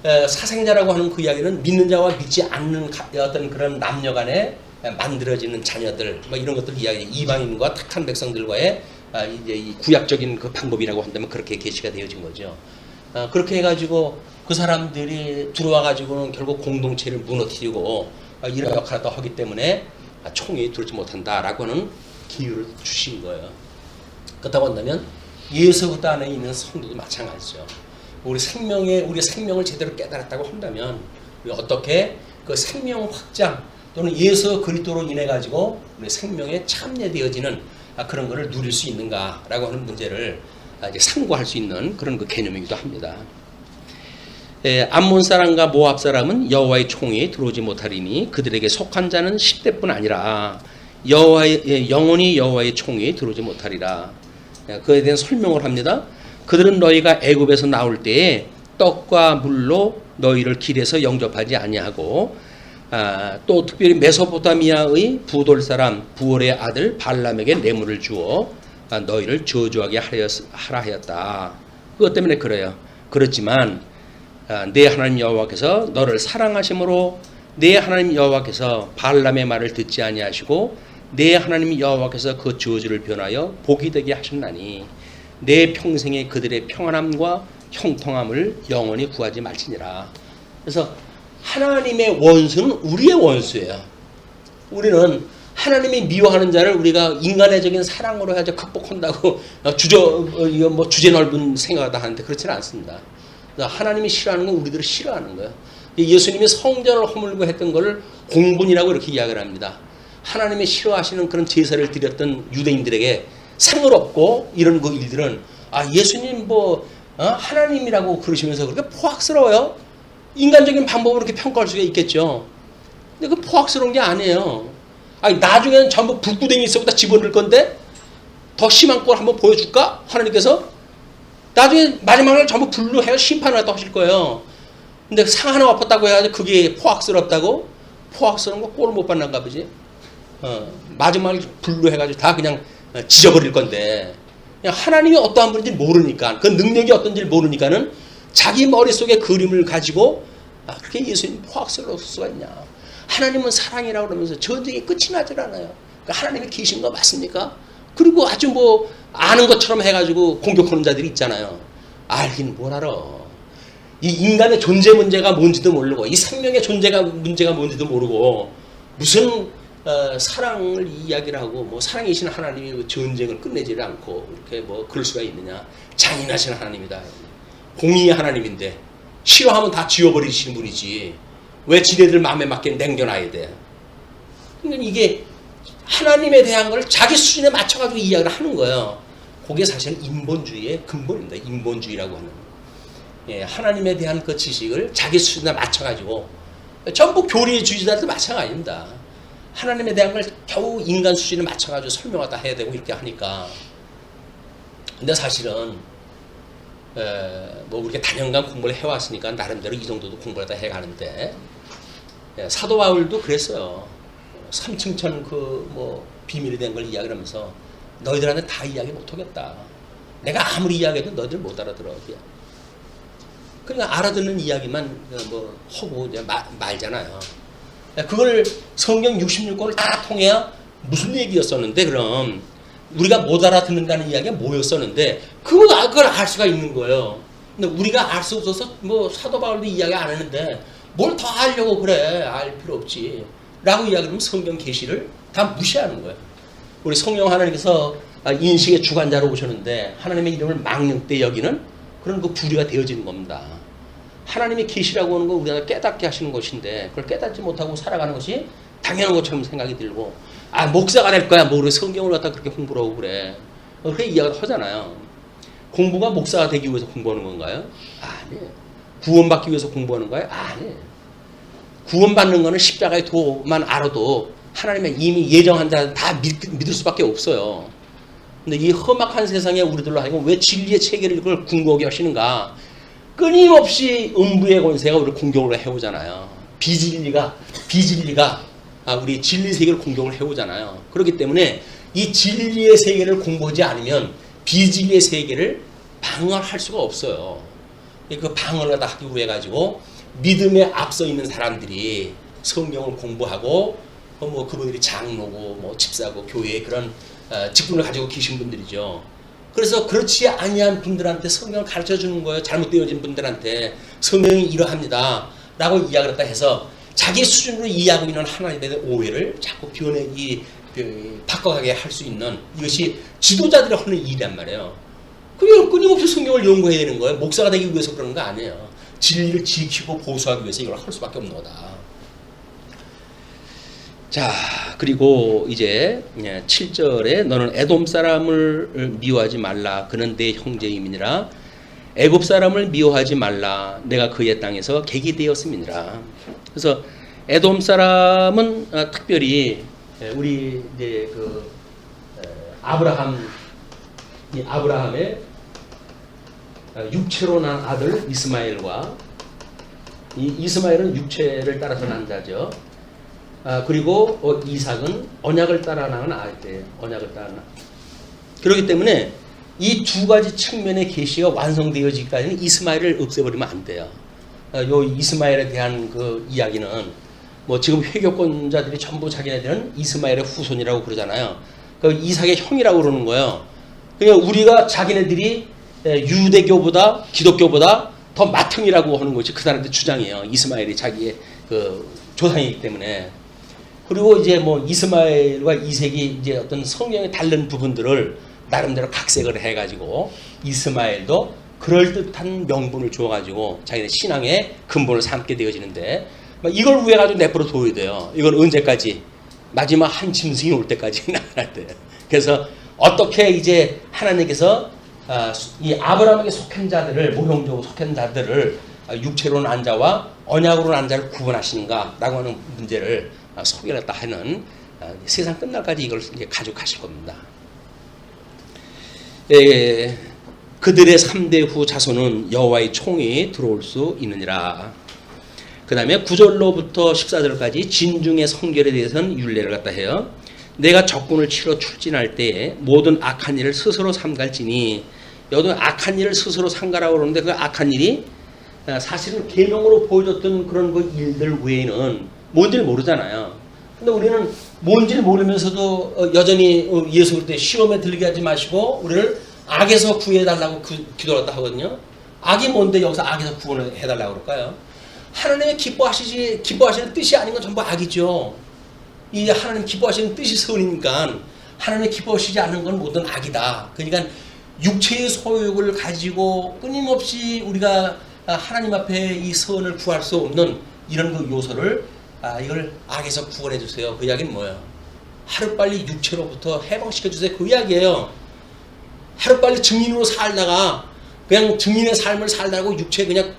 사생자라고 하는 그 이야기는 믿는 자와 믿지 않는 어떤 그런 남녀 간에 만들어지는 자녀들 뭐 이런 것들 이야기 이방인과 택한 백성들과의 이제 이 구약적인 그 방법이라고 한다면 그렇게 계시가 되어진 거죠. 그렇게 해가지고 그 사람들이 들어와 가지고는 결국 공동체를 무너뜨리고 이런 역할을 하기 때문에 총에 들지 못한다라고 하는 기회를 주신 거예요. 그렇다고 한다면 예수 그리스도 안에 있는 성도도 마찬가지죠. 우리 생명을 제대로 깨달았다고 한다면 우리 어떻게 그 생명 확장 또는 예수 그리스도로 인해 가지고 우리 생명에 참여되어지는 그런 것을 누릴 수 있는가라고 하는 문제를 이제 상고할 수 있는 그런 그 개념이기도 합니다. 암몬 사람과 모압 사람은 여호와의 총에 들어오지 못하리니 그들에게 속한 자는 10대뿐 아니라 영원히 여호와의 총에 들어오지 못하리라. 그에 대한 설명을 합니다. 그들은 너희가 애굽에서 나올 때에 떡과 물로 너희를 길에서 영접하지 아니하고 또 특별히 메소포타미아의 부돌 사람 부올의 아들 발람에게 뇌물을 주어 너희를 저주하게 하라 하였다. 그것 때문에 그래요. 그렇지만 내 하나님 여호와께서 너를 사랑하심으로 내 하나님 여호와께서 발람의 말을 듣지 아니하시고 내 하나님 여호와께서 그 저주를 변하여 복이 되게 하셨나니 내 평생에 그들의 평안함과 형통함을 영원히 구하지 말지니라. 그래서 하나님의 원수는 우리의 원수예요. 우리는 하나님이 미워하는 자를 우리가 인간의적인 사랑으로 해서 극복한다고 주제 넓은 생각을 하는데 그렇지는 않습니다. 하나님이 싫어하는 건 우리들을 싫어하는 거예요. 예수님이 성전을 허물고 했던 것을 공분이라고 이렇게 이야기를 합니다. 하나님이 싫어하시는 그런 제사를 드렸던 유대인들에게 상을 얻고 이런 그 일들은 예수님 하나님이라고 그러시면서 그렇게 포악스러워요. 인간적인 방법으로 그렇게 평가할 수가 있겠죠. 근데 그 포악스러운 게 아니에요. 나중에는 전부 불구덩이 속에다 집어넣을 건데 더 심한 걸 한번 보여줄까? 하나님께서 나중에 마지막에 전부 불로 해서 심판을 갖다 하실 거예요. 근데 상 하나 엎었다고 해가지고 그게 포악스럽다고? 포악스러운 거 꼴을 못 받는가 보지. 마지막에 불로 해가지고 다 그냥 지져버릴 건데 그냥 하나님이 어떠한 분인지 모르니까 그 능력이 어떤지 모르니까는 자기 머릿속에 그림을 가지고 그렇게 예수님 포악스러울 수가 있냐. 하나님은 사랑이라고 그러면서 전쟁이 끝이 나질 않아요. 하나님이 계신 거 맞습니까? 그리고 아주 뭐 아는 것처럼 해가지고 공격하는 자들이 있잖아요. 알긴 뭘 알아. 이 인간의 존재 문제가 뭔지도 모르고 이 생명의 문제가 뭔지도 모르고 무슨 사랑을 이야기를 하고 뭐 사랑이신 하나님이 전쟁을 끝내지를 않고 이렇게 뭐 그럴 수가 있느냐. 잔인하신 하나님이다. 공의의 하나님인데 싫어하면 다 지워버리시는 분이지. 왜 지네들 마음에 맞게 남겨놔야 돼. 그러니까 이게 하나님에 대한 걸 자기 수준에 맞춰가지고 이야기를 하는 거예요. 그게 사실 인본주의의 근본입니다. 인본주의라고 하는. 예, 하나님에 대한 그 지식을 자기 수준에 맞춰가지고 전부 교리주의자들도 마찬가지입니다. 하나님에 대한 걸 겨우 인간 수준에 맞춰가지고 설명하다 해야 되고 이렇게 하니까. 근데 사실은 뭐 우리가 다년간 공부를 해왔으니까 나름대로 이 정도도 공부를 다 해가는데 사도 바울도 그랬어요. 삼층천 그 뭐 비밀이 된 걸 이야기를 하면서 너희들한테 다 이야기 못하겠다. 내가 아무리 이야기해도 너희들 못 알아들어. 그러니까 알아듣는 이야기만 뭐 하고 이제 말잖아요. 그걸 성경 66권을 다 통해야 무슨 얘기였었는데 그럼 우리가 못 알아듣는다는 이야기가 뭐였었는데 그걸 알 수가 있는 거예요. 근데 우리가 알 수 없어서 뭐 사도 바울도 이야기 안 했는데 뭘 더 알려고 그래. 알 필요 없지. 라고 이야기하면 성경 계시를 다 무시하는 거예요. 우리 성령 하나님께서 인식의 주관자로 오셨는데 하나님의 이름을 망령되 여기는 그런 그 부류가 되어지는 겁니다. 하나님의 계시라고 하는 거 우리가 깨닫게 하시는 것인데 그걸 깨닫지 못하고 살아가는 것이 당연한 것처럼 생각이 들고 목사가 될 거야. 뭐 성경을 갖다 그렇게 공부를 하고 그래. 그렇게 이야기를 하잖아요. 공부가 목사가 되기 위해서 공부하는 건가요? 아니에요. 구원받기 위해서 공부하는 거예요? 아니에요. 구원받는 거는 십자가의 도만 알아도 하나님의 이미 예정한 자는 다 믿을 수밖에 없어요. 근데 이 험악한 세상에 우리들로 하여금 왜 진리의 체계를 이걸 궁극하게 하시는가? 끊임없이 음부의 권세가 우리를 공격을 해오잖아요. 비진리가 우리 진리 세계를 공격을 해오잖아요. 그렇기 때문에 이 진리의 세계를 공부하지 않으면 비진리의 세계를 방어할 수가 없어요. 그 방어를 다 하기 위해 가지고 믿음에 앞서 있는 사람들이 성경을 공부하고 뭐 그분들이 장로고 뭐 집사고 교회에 그런 직분을 가지고 계신 분들이죠. 그래서 그렇지 아니한 분들한테 성경을 가르쳐 주는 거예요. 잘못되어진 분들한테 성경이 이러합니다 라고 이야기를 했다 해서 자기 수준으로 이해하고 있는 하나님에 대한 오해를 자꾸 바꿔가게 할 수 있는 이것이 지도자들이 하는 일이란 말이에요. 그냥 끊임없이 성경을 연구해야 되는 거예요. 목사가 되기 위해서 그러는 거 아니에요. 진리를 지키고 보수하기 위해서 이걸 할 수밖에 없는 거다. 자, 그리고 이제 7절에 너는 에돔 사람을 미워하지 말라. 그는 내 형제임이니라. 애굽 사람을 미워하지 말라. 내가 그의 땅에서 객이 되었음이니라. 그래서 에돔 사람은 특별히 우리 이제 그 아브라함의 육체로 난 아들 이스마엘과 이 이스마엘은 육체를 따라서 난 자죠. 그리고 이삭은 언약을 따라 낳은 아이들, 언약을 따라 낳은. 그렇기 때문에 이 두 가지 측면의 계시가 완성되어지기까지는 이스마엘을 없애버리면 안 돼요. 요 이스마엘에 대한 그 이야기는 뭐 지금 회교권자들이 전부 자기네들은 이스마엘의 후손이라고 그러잖아요. 그 이삭의 형이라고 그러는 거예요. 그냥 우리가 자기네들이 유대교보다 기독교보다 더 맏형이라고 하는 것이 그 사람들 주장이에요. 이스마엘이 자기의 그 조상이기 때문에. 그리고 이제 뭐 이스마엘과 이색이 이제 어떤 성경에 다른 부분들을 나름대로 각색을 해가지고 이스마엘도 그럴듯한 명분을 주어가지고 자기네 신앙의 근본을 삼게 되어지는데 이걸 위해 가지고 내버려 둬야 돼요. 이건 언제까지? 마지막 한 짐승이 올 때까지 나가야 돼요. 그래서 어떻게 이제 하나님께서 이 아브라함에게 속한 자들을 모형적으로 속한 자들을 육체로 난 자와 언약으로 난 자를 구분하시는가라고 하는 문제를 소개했다 하는 세상 끝날까지 이걸 이제 가져가실 겁니다. 그들의 3대 후 자손은 여호와의 총이 들어올 수 있느니라. 그 다음에 9절로부터 14절까지 진중의 성결에 대해서는 율례를 갖다 해요. 내가 적군을 치러 출진할 때에 모든 악한 일을 스스로 삼갈지니, 여기 악한 일을 스스로 삼가라고 그러는데 그 악한 일이 사실은 계명으로 보여줬던 그런 그 일들 외에는 뭔지를 모르잖아요. 근데 우리는 뭔지를 모르면서도 여전히 예수 그리스도의 시험에 들게 하지 마시고 우리를 악에서 구해달라고 기도했다 하거든요. 악이 뭔데 여기서 악에서 구원을 해달라고 그럴까요? 하나님의 기뻐하시는 뜻이 아닌 건 전부 악이죠. 이 하나님 기뻐하시는 뜻이 선이니까 하나님 기뻐하시지 않는 건 모든 악이다. 그러니까 육체의 소욕을 가지고 끊임없이 우리가 하나님 앞에 이 선을 구할 수 없는 이런 그 요소를 이걸 악에서 구원해 주세요. 그 이야기는 뭐예요? 하루빨리 육체로부터 해방시켜 주세요. 그 이야기예요. 하루빨리 증인으로 살다가 그냥 증인의 삶을 살다고 육체 그냥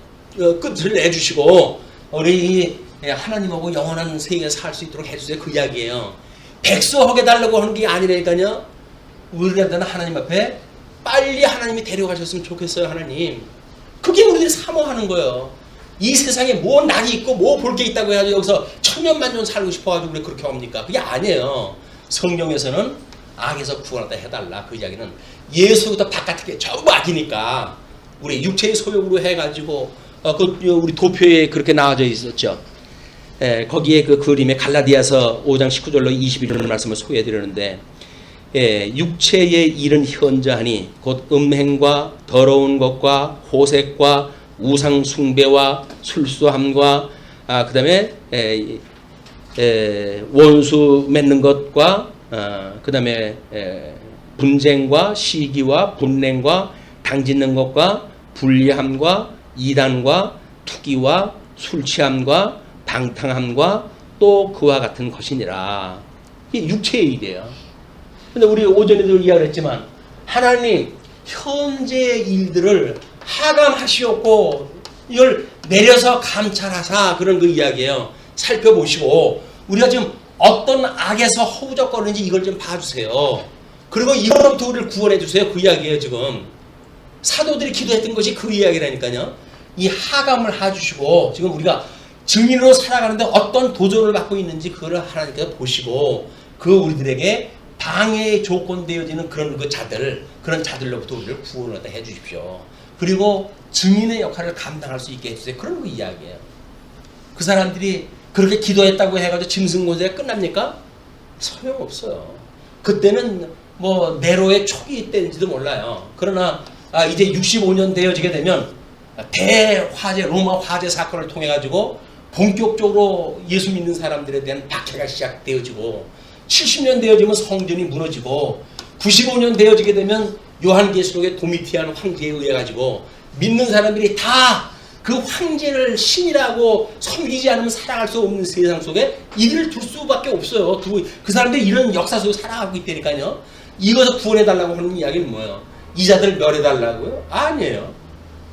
끝을 내주시고 우리 하나님하고 영원한 세계에 살 수 있도록 해주세요. 그 이야기예요. 백수하게 달라고 하는 게 아니라니까요. 우리한테는 하나님 앞에 빨리 하나님이 데려가셨으면 좋겠어요. 하나님. 그게 우리들이 사모하는 거예요. 이 세상에 뭐 낙이 있고 뭐 볼 게 있다고 해가지고 여기서 천년만년 살고 싶어가지고 우리 그렇게 합니까? 그게 아니에요. 성경에서는 악에서 구원하다 해달라. 그 이야기는 예수부터 바깥에 전부 악이니까 우리 육체의 소욕으로 해가지고 우리 도표에 그렇게 나와져 있었죠. 거기에 그 그림에 갈라디아서 5장 19절로 21절 말씀을 소개해드렸는데 육체의 일은 현저하니 곧 음행과 더러운 것과 호색과 우상 숭배와 술수함과 그 다음에 원수 맺는 것과 그 다음에 분쟁과 시기와 분냉과 당짓는 것과 불리함과 이단과 투기와 술취함과 방탕함과 또 그와 같은 것이니라. 이게 육체의 일이에요. 근데 우리 오전에도 이야기를 했지만 하나님 현재의 일들을 하감하시옵고 이걸 내려서 감찰하사 그런 그 이야기예요. 살펴보시고 우리가 지금 어떤 악에서 허우적거리는지 이걸 좀 봐주세요. 그리고 이거로부터 우리를 구원해 주세요. 그 이야기예요. 지금 사도들이 기도했던 것이 그 이야기라니까요. 이 하감을 해주시고 지금 우리가 증인으로 살아가는데 어떤 도전을 받고 있는지 그걸 하나님께서 보시고 그 우리들에게 방해의 조건 되어지는 그런 그런 자들로부터 우리를 구원을 해 주십시오. 그리고 증인의 역할을 감당할 수 있게 해주세요. 그런 그 이야기예요. 그 사람들이 그렇게 기도했다고 해가지고 짐승곤세가 끝납니까? 소용없어요. 그때는 뭐 네로의 초기 때인지도 몰라요. 그러나 이제 65년 되어지게 되면 대화재 로마 화재 사건을 통해 가지고 본격적으로 예수 믿는 사람들에 대한 박해가 시작되어지고 70년 되어지면 성전이 무너지고 95년 되어지게 되면 요한계시록의 도미티안 황제에 의해 가지고 믿는 사람들이 다 그 황제를 신이라고 섬기지 않으면 살아갈 수 없는 세상 속에 이들을 둘 수밖에 없어요. 그 사람들이 이런 역사 속에 살아가고 있다니까요. 이것을 구원해달라고 하는 이야기는 뭐예요? 이 자들을 멸해달라고요? 아니에요.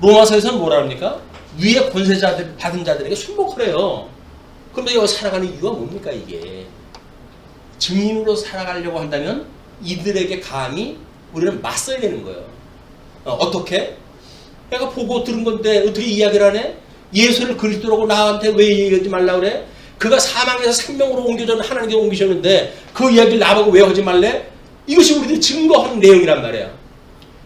로마서에서는 뭐라 합니까? 위에 권세자들 받은 자들에게 순복하래요. 그런데 여기 살아가는 이유가 뭡니까 이게? 증인으로 살아가려고 한다면 이들에게 감히 우리는 맞서야 되는 거예요. 어떻게? 내가 보고 들은 건데 어떻게 이야기를 하네? 예수를 그리스도라고 나한테 왜 얘기하지 말라 그래? 그가 사망에서 생명으로 하나님께 옮기셨는데 그 이야기를 나보고 왜 하지 말래? 이것이 우리들이 증거하는 내용이란 말이에요.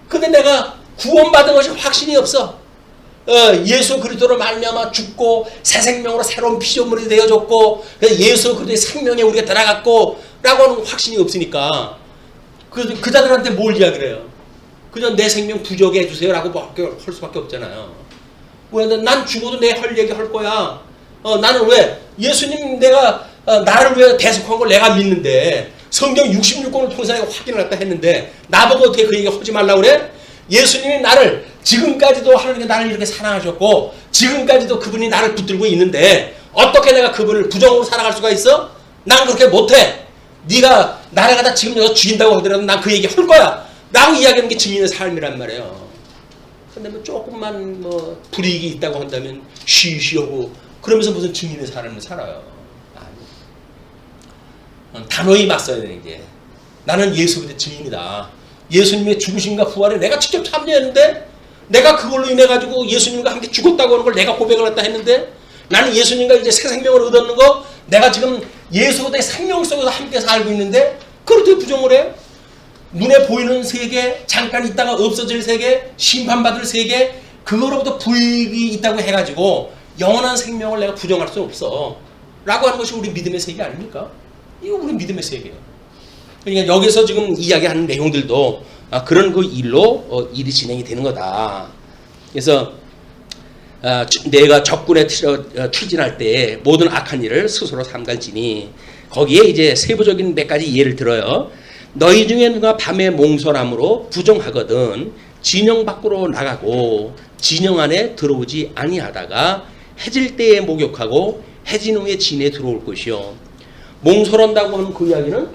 근데 내가 구원받은 것이 확신이 없어. 예수 그리스도로 말미암아 죽고 새 생명으로 새로운 피조물이 되어졌고 예수 그리스도의 생명에 우리가 들어갔고 라고 하는 확신이 없으니까 그 자들한테 뭘 이야기를 해요? 그냥 내 생명 부족해 해주세요 라고 할 수밖에 없잖아요. 왜? 난 죽어도 내 할 얘기 할 거야. 나는 왜? 예수님 내가 나를 위해 대속한 걸 내가 믿는데 성경 66권을 통해서 내가 확인을 했다 했는데 나보고 어떻게 그 얘기 하지 말라고 그래? 예수님이 나를 지금까지도 하나님께 나를 이렇게 사랑하셨고 지금까지도 그분이 나를 붙들고 있는데 어떻게 내가 그분을 부정으로 살아갈 수가 있어? 난 그렇게 못해. 네가 나를 갖다 지금 여기서 죽인다고 하더라도 난 그 얘기 할 거야 라고 이야기하는 게 증인의 삶이란 말이에요. 근데 뭐 조금만 뭐 불이익이 있다고 한다면 쉬쉬하고 그러면서 무슨 증인의 삶을 살아요. 아니. 단호히 맞서야 되는 게 나는 예수 그리스도의 증인이다. 예수님의 죽으심과 부활에 내가 직접 참여했는데 내가 그걸로 인해 가지고 예수님과 함께 죽었다고 하는 걸 내가 고백을 했다 했는데 나는 예수님과 이제 새 생명을 얻었는 거 내가 지금 예수 그리스도의 생명 속에서 함께 살고 있는데 그걸 어떻게 부정을 해? 눈에 보이는 세계, 잠깐 있다가 없어질 세계, 심판받을 세계 그거로부터 불이익이 있다고 해가지고 영원한 생명을 내가 부정할 수 없어 라고 하는 것이 우리 믿음의 세계 아닙니까? 이거 우리 믿음의 세계예요. 그러니까 여기서 지금 이야기하는 내용들도 그런 그 일로 일이 진행이 되는 거다. 그래서 내가 적군에 출진할 때 모든 악한 일을 스스로 삼갈지니 거기에 이제 세부적인 몇 가지 예를 들어요. 너희 중에 누가 밤에 몽설함으로 부정하거든 진영 밖으로 나가고 진영 안에 들어오지 아니하다가 해질 때에 목욕하고 해진 후에 진에 들어올 것이요. 몽설한다고 하는 그 이야기는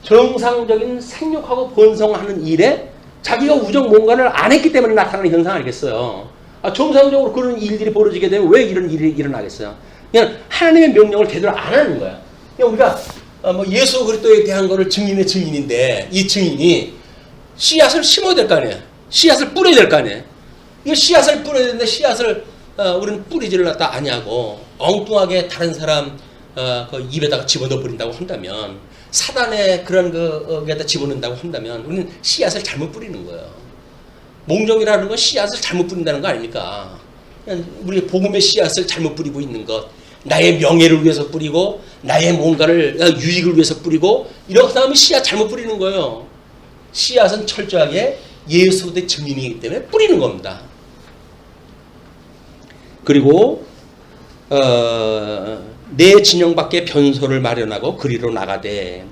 정상적인 생육하고 번성하는 일에 자기가 우정 뭔가를 안 했기 때문에 나타나는 현상 아니겠어요. 정상적으로 그런 일들이 벌어지게 되면 왜 이런 일이 일어나겠어요? 그냥 하나님의 명령을 제대로 안 하는 거야. 그냥 우리가 예수 그리스도에 대한 거를 증인의 증인인데 이 증인이 씨앗을 심어야 될 거 아니에요. 씨앗을 뿌려야 될 거 아니에요. 이 씨앗을 뿌려야 되는데 씨앗을 우리는 뿌리지를 갖다 아니하고 엉뚱하게 다른 사람 그 입에다가 집어넣어 버린다고 한다면 사단의 그런 거에다 집어넣는다고 한다면 우리는 씨앗을 잘못 뿌리는 거예요. 몽정이라는 건 씨앗을 잘못 뿌린다는 거 아닙니까? 그냥 우리 복음의 씨앗을 잘못 뿌리고 있는 것, 나의 명예를 위해서 뿌리고 나의 뭔가를 유익을 위해서 뿌리고 이렇게 하면 씨앗 잘못 뿌리는 거예요. 씨앗은 철저하게 예수 그리스도의 증인이기 때문에 뿌리는 겁니다. 그리고 내 진영 밖에 변소를 마련하고 그리로 나가되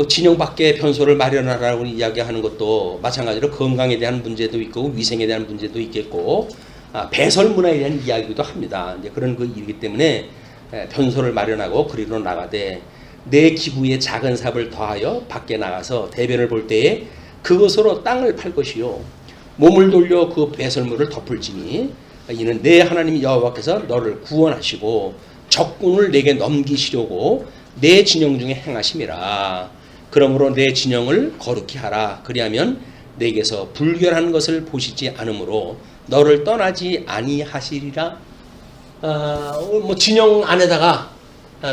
진영 밖에 변소를 마련하라고 이야기하는 것도 마찬가지로 건강에 대한 문제도 있고 위생에 대한 문제도 있겠고 배설 문화에 대한 이야기도 합니다. 이제 그런 그 일이기 때문에 변소를 마련하고 그리로 나가되 내 기부에 작은 삽을 더하여 밖에 나가서 대변을 볼 때에 그것으로 땅을 팔 것이요 몸을 돌려 그 배설물을 덮을지니 이는 내 하나님 여호와께서 너를 구원하시고 적군을 내게 넘기시려고 내 진영 중에 행하심이라. 그러므로 내 진영을 거룩히 하라. 그리하면 내게서 불결한 것을 보시지 않으므로 너를 떠나지 아니하시리라. 진영 안에다가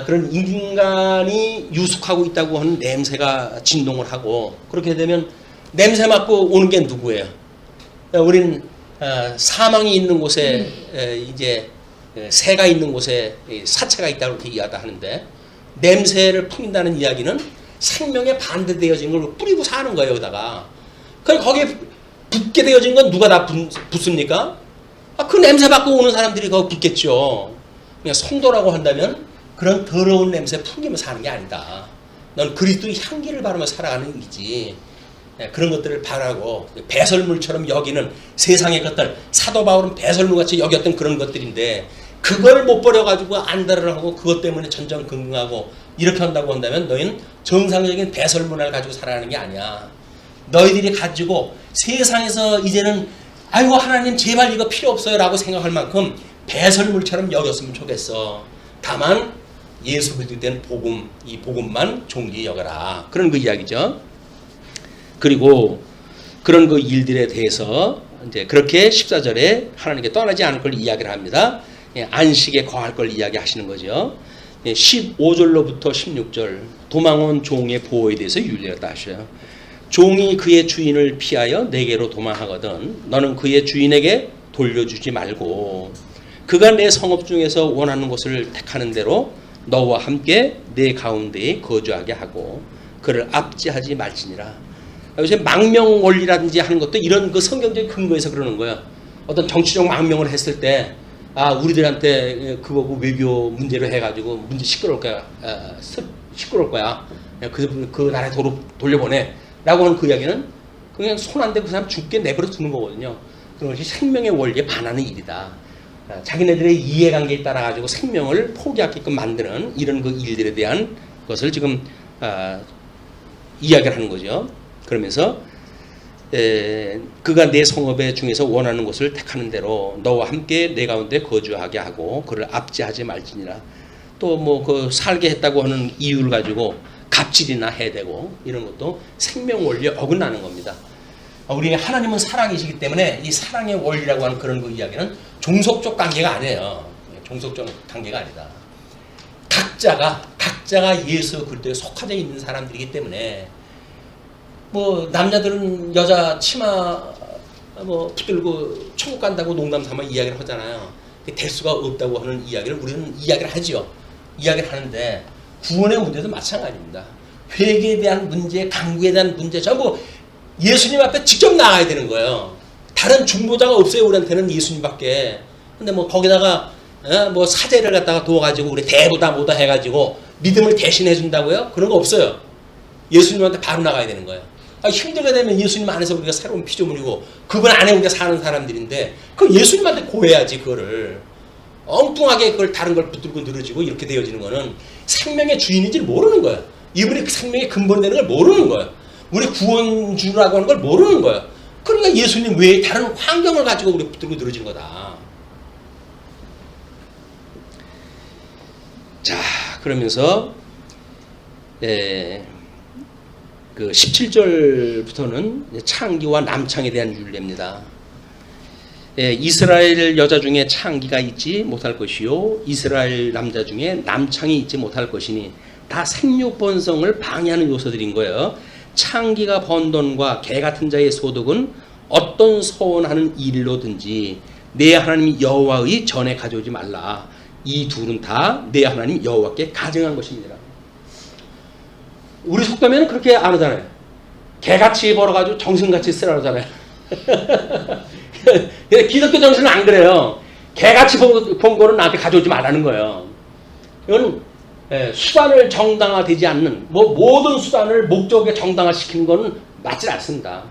그런 인간이 유숙하고 있다고 하는 냄새가 진동을 하고 그렇게 되면 냄새 맡고 오는 게 누구예요? 우리는 사망이 있는 곳에 이제 새가 있는 곳에 사체가 있다고 이렇게 이야기하다 하는데 냄새를 풍긴다는 이야기는 생명에 반대되어진 걸 뿌리고 사는 거예요. 여기다가. 그럼 거기에 붙게 되어진 건 누가 다 붙습니까? 그 냄새 맡고 오는 사람들이 거기 붙겠죠. 그냥 성도라고 한다면 그런 더러운 냄새 풍기며 사는 게 아니다. 넌 그리스도의 향기를 바르며 살아가는 일이지. 그런 것들을 바라고 배설물처럼 여기는 세상의 것들, 사도 바울은 배설물같이 여겼던 그런 것들인데 그걸 못 버려가지고 안달을 하고 그것 때문에 전전긍긍하고 이렇게 한다고 한다면 너희는 정상적인 배설문화를 가지고 살아가는 게 아니야. 너희들이 가지고 세상에서 이제는 아이고 하나님 제발 이거 필요 없어요 라고 생각할 만큼 배설물처럼 여겼으면 좋겠어. 다만 예수 그리스도에 대한 복음, 이 복음만 존귀히 여겨라. 그런 그 이야기죠. 그리고 그런 그 일들에 대해서 이제 그렇게 14절에 하나님께 떠나지 않을 걸 이야기를 합니다. 안식에 거할 걸 이야기하시는 거죠. 15절로부터 16절 도망온 종의 보호에 대해서 윤례했다 하셔요. 종이 그의 주인을 피하여 내게로 도망하거든 너는 그의 주인에게 돌려주지 말고 그가 내 성읍 중에서 원하는 곳을 택하는 대로 너와 함께 내 가운데에 거주하게 하고 그를 압제하지 말지니라. 요새 망명 원리라든지 하는 것도 이런 그 성경적인 근거에서 그러는 거예요. 어떤 정치적 망명을 했을 때 우리들한테 그거 외교 문제로 해가지고 문제 시끄러울 거야. 시끄러울 거야. 그 나라에 돌려보내. 라고 하는 그 이야기는 그냥 손 안 대고 그 사람 죽게 내버려 두는 거거든요. 그것이 생명의 원리에 반하는 일이다. 자기네들의 이해관계에 따라가지고 생명을 포기하게끔 만드는 이런 그 일들에 대한 것을 지금 이야기를 하는 거죠. 그러면서 그가 내 성읍의 중에서 원하는 곳을 택하는 대로 너와 함께 내 가운데 거주하게 하고 그를 압제하지 말지니라. 또 뭐 그 살게 했다고 하는 이유를 가지고 갑질이나 해대고 이런 것도 생명 원리에 어긋나는 겁니다. 우리 하나님은 사랑이시기 때문에 이 사랑의 원리라고 하는 그런 그 이야기는 종속적 관계가 아니에요. 종속적 관계가 아니다. 각자가 예수 그리스도에 속하져 있는 사람들이기 때문에 뭐 남자들은 여자 치마 붙들고 천국 간다고 농담 삼아 이야기를 하잖아요. 될 수가 없다고 하는 이야기를 우리는 이야기를 하지요. 이야기를 하는데 구원의 문제도 마찬가지입니다. 회개에 대한 문제, 강구에 대한 문제 전부 예수님 앞에 직접 나가야 되는 거예요. 다른 중보자가 없어요. 우리한테는 예수님밖에. 근데 뭐 거기다가 뭐 사제를 갖다가 도와가지고 우리 대보다 뭐다 해가지고 믿음을 대신해 준다고요? 그런 거 없어요. 예수님한테 바로 나가야 되는 거예요. 힘들게 되면 예수님 안에서 우리가 새로운 피조물이고 그분 안에 우리가 사는 사람들인데 그 예수님한테 고해야지. 그거를 엉뚱하게 그걸 다른 걸 붙들고 늘어지고 이렇게 되어지는 거는 생명의 주인인지 모르는 거예요. 이분이 그 생명의 근본되는 걸 모르는 거예요. 우리 구원주라고 하는 걸 모르는 거예요. 그러니까 예수님 외에 다른 환경을 가지고 우리 붙들고 늘어진 거다. 자, 그러면서 그 17절부터는 창기와 남창에 대한 윤례입니다. 이스라엘 여자 중에 창기가 있지 못할 것이요 이스라엘 남자 중에 남창이 있지 못할 것이니 다 생육 번성을 방해하는 요소들인 거예요. 창기가 번 돈과 개 같은 자의 소득은 어떤 서원하는 일로든지 내 하나님 여호와의 전에 가져오지 말라. 이 둘은 다 내 하나님 여호와께 가증한 것입니다. 우리 속담에는 그렇게 안 하잖아요. 개같이 벌어가지고 정신같이 쓰라 그러잖아요. 기독교 정신은 안 그래요. 개같이 본 거는 나한테 가져오지 말라는 거예요. 이건 수단을 정당화되지 않는 모든 수단을 목적에 정당화시키는 거는 맞지 않습니다.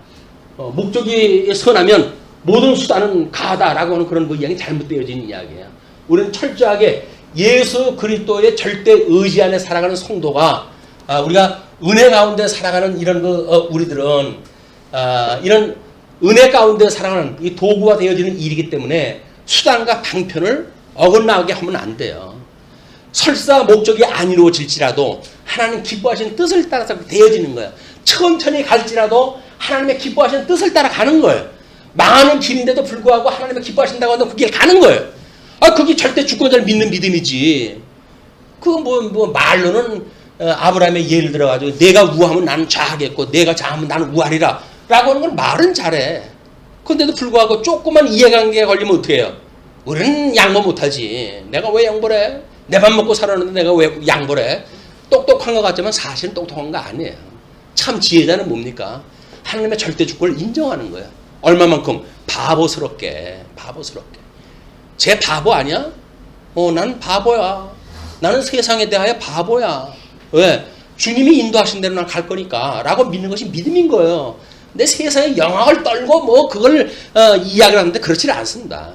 목적이 선하면 모든 수단은 가다라고 하는 그런 이야기 잘못되어진 이야기예요. 우리는 철저하게 예수 그리스도의 절대 의지 안에 살아가는 성도가 우리가 은혜 가운데 살아가는 이런 우리들은 이런 은혜 가운데 살아가는 이 도구가 되어지는 일이기 때문에 수단과 방편을 어긋나게 하면 안 돼요. 설사 목적이 안 이루어질지라도 하나님 기뻐하시는 뜻을 따라서 되어지는 거예요. 천천히 갈지라도 하나님의 기뻐하시는 뜻을 따라 가는 거예요. 망하는 길인데도 불구하고 하나님의 기뻐하신다고 하면 그 길 가는 거예요. 그게 절대 주권자를 믿는 믿음이지. 말로는 아브라함의 예를 들어가지고 내가 우하면 나는 좌하겠고 내가 좌하면 나는 우하리라 라고 하는 건 말은 잘해. 그런데도 불구하고 조그만 이해관계가 걸리면 어떻게 해요? 우리는 양보 못하지. 내가 왜 양보를 해? 내 밥 먹고 살았는데 내가 왜 양보를 해? 똑똑한 것 같지만 사실은 똑똑한 거 아니에요. 참 지혜자는 뭡니까? 하나님의 절대 주권을 인정하는 거예요. 얼마만큼? 바보스럽게. 쟤 바보 아니야? 난 바보야. 나는 세상에 대하여 바보야. 왜? 주님이 인도하신 대로 난 갈 거니까 라고 믿는 것이 믿음인 거예요. 내 세상에 영광을 떨고 그걸 이야기를 하는데 그렇지는 않습니다.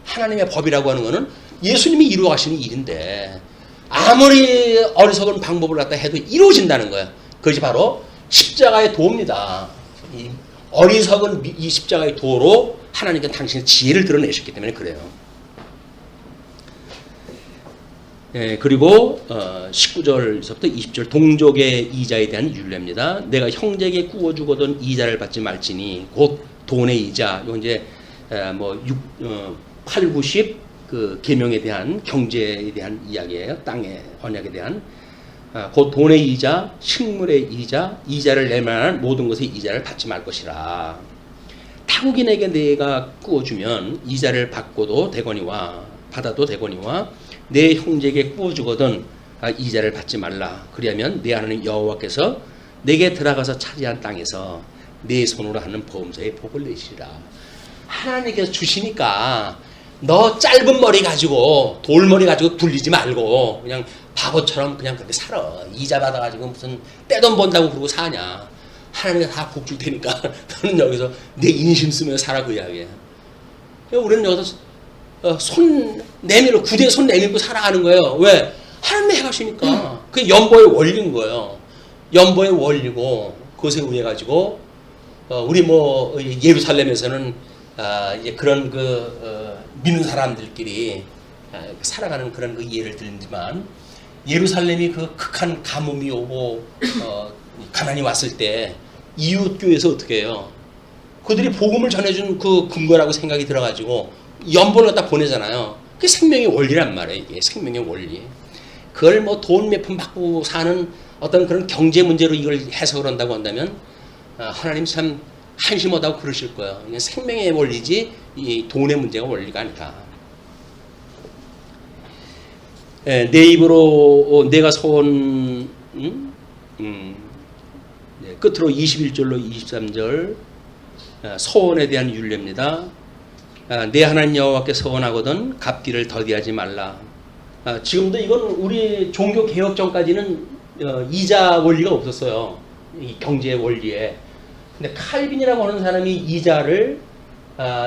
하나님의 법이라고 하는 거는 예수님이 이루어가시는 일인데 아무리 어리석은 방법을 갖다 해도 이루어진다는 거예요. 그것이 바로 십자가의 도입니다. 이 어리석은 이 십자가의 도로 하나님께 당신의 지혜를 드러내셨기 때문에 그래요. 그리고 19절부터 20절 동족의 이자에 대한 율례입니다. 내가 형제에게 구워주거든 이자를 받지 말지니 곧 돈의 이자. 이건 이제 8, 90 그 계명에 대한 경제에 대한 이야기예요. 땅의 언약에 대한 곧 돈의 이자, 식물의 이자, 이자를 낼 만한 모든 것의 이자를 받지 말 것이라. 타국인에게 내가 구워주면 이자를 받고도 되거니와 받아도 되거니와 내 형제에게 구워주거든 이자를 받지 말라. 그리하면 내 하나님 여호와께서 내게 들어가서 차지한 땅에서 내 손으로 하는 보험서에 복을 내시리라. 하나님께서 주시니까 너 짧은 머리 가지고 돌머리 가지고 굴리지 말고 그냥 바보처럼 그냥 그렇게 살아. 이자 받아가지고 무슨 떼돈 번다고 그러고 사냐. 하나님이 다 복 줄 테니까 너는 여기서 내 인심 쓰면서 살아. 그 이야기야. 우리는 여기서 손 내밀고 구대에 손 내밀고 살아가는 거예요. 왜? 하나님이 해가시니까. 그게 연보의 원리인 거예요. 연보의 원리고 그것에 의해 가지고 우리 예루살렘에서는 이제 그런 믿는 사람들끼리 살아가는 그런 예를 들지만 예루살렘이 그 극한 가뭄이 오고 가난이 왔을 때 이웃교회에서 어떻게 해요? 그들이 복음을 전해준 그 근거라고 생각이 들어가지고 연보를 갖다 보내잖아요. 그게 생명의 원리란 말이에요. 이게 생명의 원리. 그걸 돈 몇 푼 받고 사는 어떤 그런 경제 문제로 이걸 해석을 한다고 한다면 하나님 참 한심하다고 그러실 거예요. 그냥 생명의 원리지 이 돈의 문제가 원리가 아니다. 내 입으로 내가 소원 네, 끝으로 21절로 23절 소원에 대한 윤례입니다. 내 하나님 여호와께 서원하거든 갚기를 더디하지 말라. 지금도 이건 우리 종교 개혁 전까지는 이자 원리가 없었어요. 이 경제 원리에. 근데 칼빈이라고 하는 사람이 이자를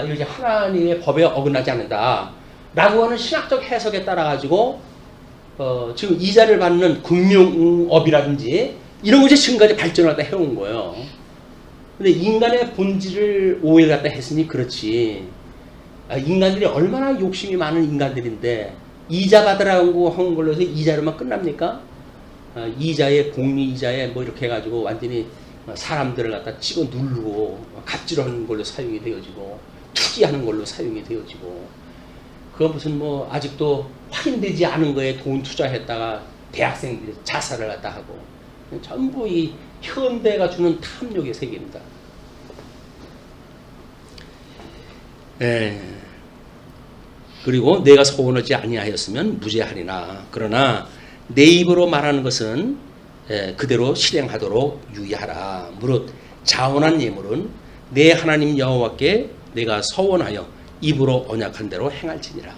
이렇게 하나님의 법에 어긋나지 않는다 라고 하는 신학적 해석에 따라 가지고 지금 이자를 받는 금융업이라든지 이런 것이 지금까지 발전을 갖다 해온 거예요. 근데 인간의 본질을 오해를 갖다 했으니 그렇지. 인간들이 얼마나 욕심이 많은 인간들인데 이자 받으라고 한 걸로 해서 이자로만 끝납니까? 이자에 공리이자에 뭐 이렇게 해가지고 완전히 사람들을 갖다 찍어 누르고 갑질하는 걸로 사용이 되어지고 투기하는 걸로 사용이 되어지고 그건 무슨 뭐 아직도 확인되지 않은 거에 돈 투자했다가 대학생들이 자살을 갖다 하고 전부 이 현대가 주는 탐욕의 세계입니다. 그리고 내가 소원하지 아니하였으면 무죄하리나. 그러나 내 입으로 말하는 것은 그대로 실행하도록 유의하라. 무릇 자원한 예물은 내 하나님 여호와께 내가 서원하여 입으로 언약한 대로 행할지니라.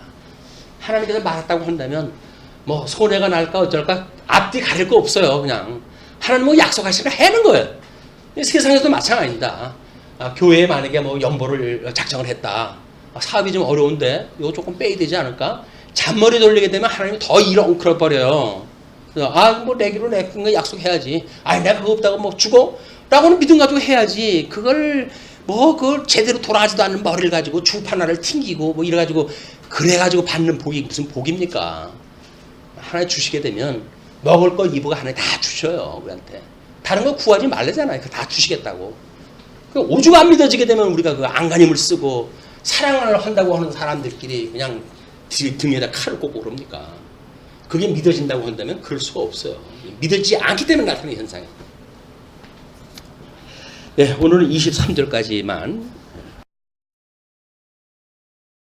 하나님께서 말했다고 한다면 뭐 손해가 날까 어쩔까 앞뒤 가릴 거 없어요. 그냥 하나님 뭐 약속하시니까 해는 거예요. 세상에도 마찬가지입니다. 교회에 만약에 뭐 연보를 작정을 했다. 사업이 좀 어려운데 이거 조금 빼야 되지 않을까? 잔머리 돌리게 되면 하나님이 더 일을 엉클어 버려요. 그래서 뭐 내기로 내 거 약속해야지. 내가 그거 없다고 뭐 죽어? 라고는 믿음 가지고 해야지. 그걸 그걸 제대로 돌아가지도 않는 머리를 가지고 주파 하나를 튕기고 뭐 이래가지고 그래가지고 받는 복이 무슨 복입니까? 하나 주시게 되면 먹을 거 입을 거 하나 다 주셔요. 우리한테. 다른 거 구하지 말래잖아요. 그거 다 주시겠다고. 오죽 안 믿어지게 되면 우리가 그 안간힘을 쓰고 사랑을 한다고 하는 사람들끼리 그냥 등에다 칼을 꽂고 그럽니까? 그게 믿어진다고 한다면 그럴 수가 없어요. 믿어지지 않기 때문에 나타나는 현상이에요. 네, 오늘은 23절까지만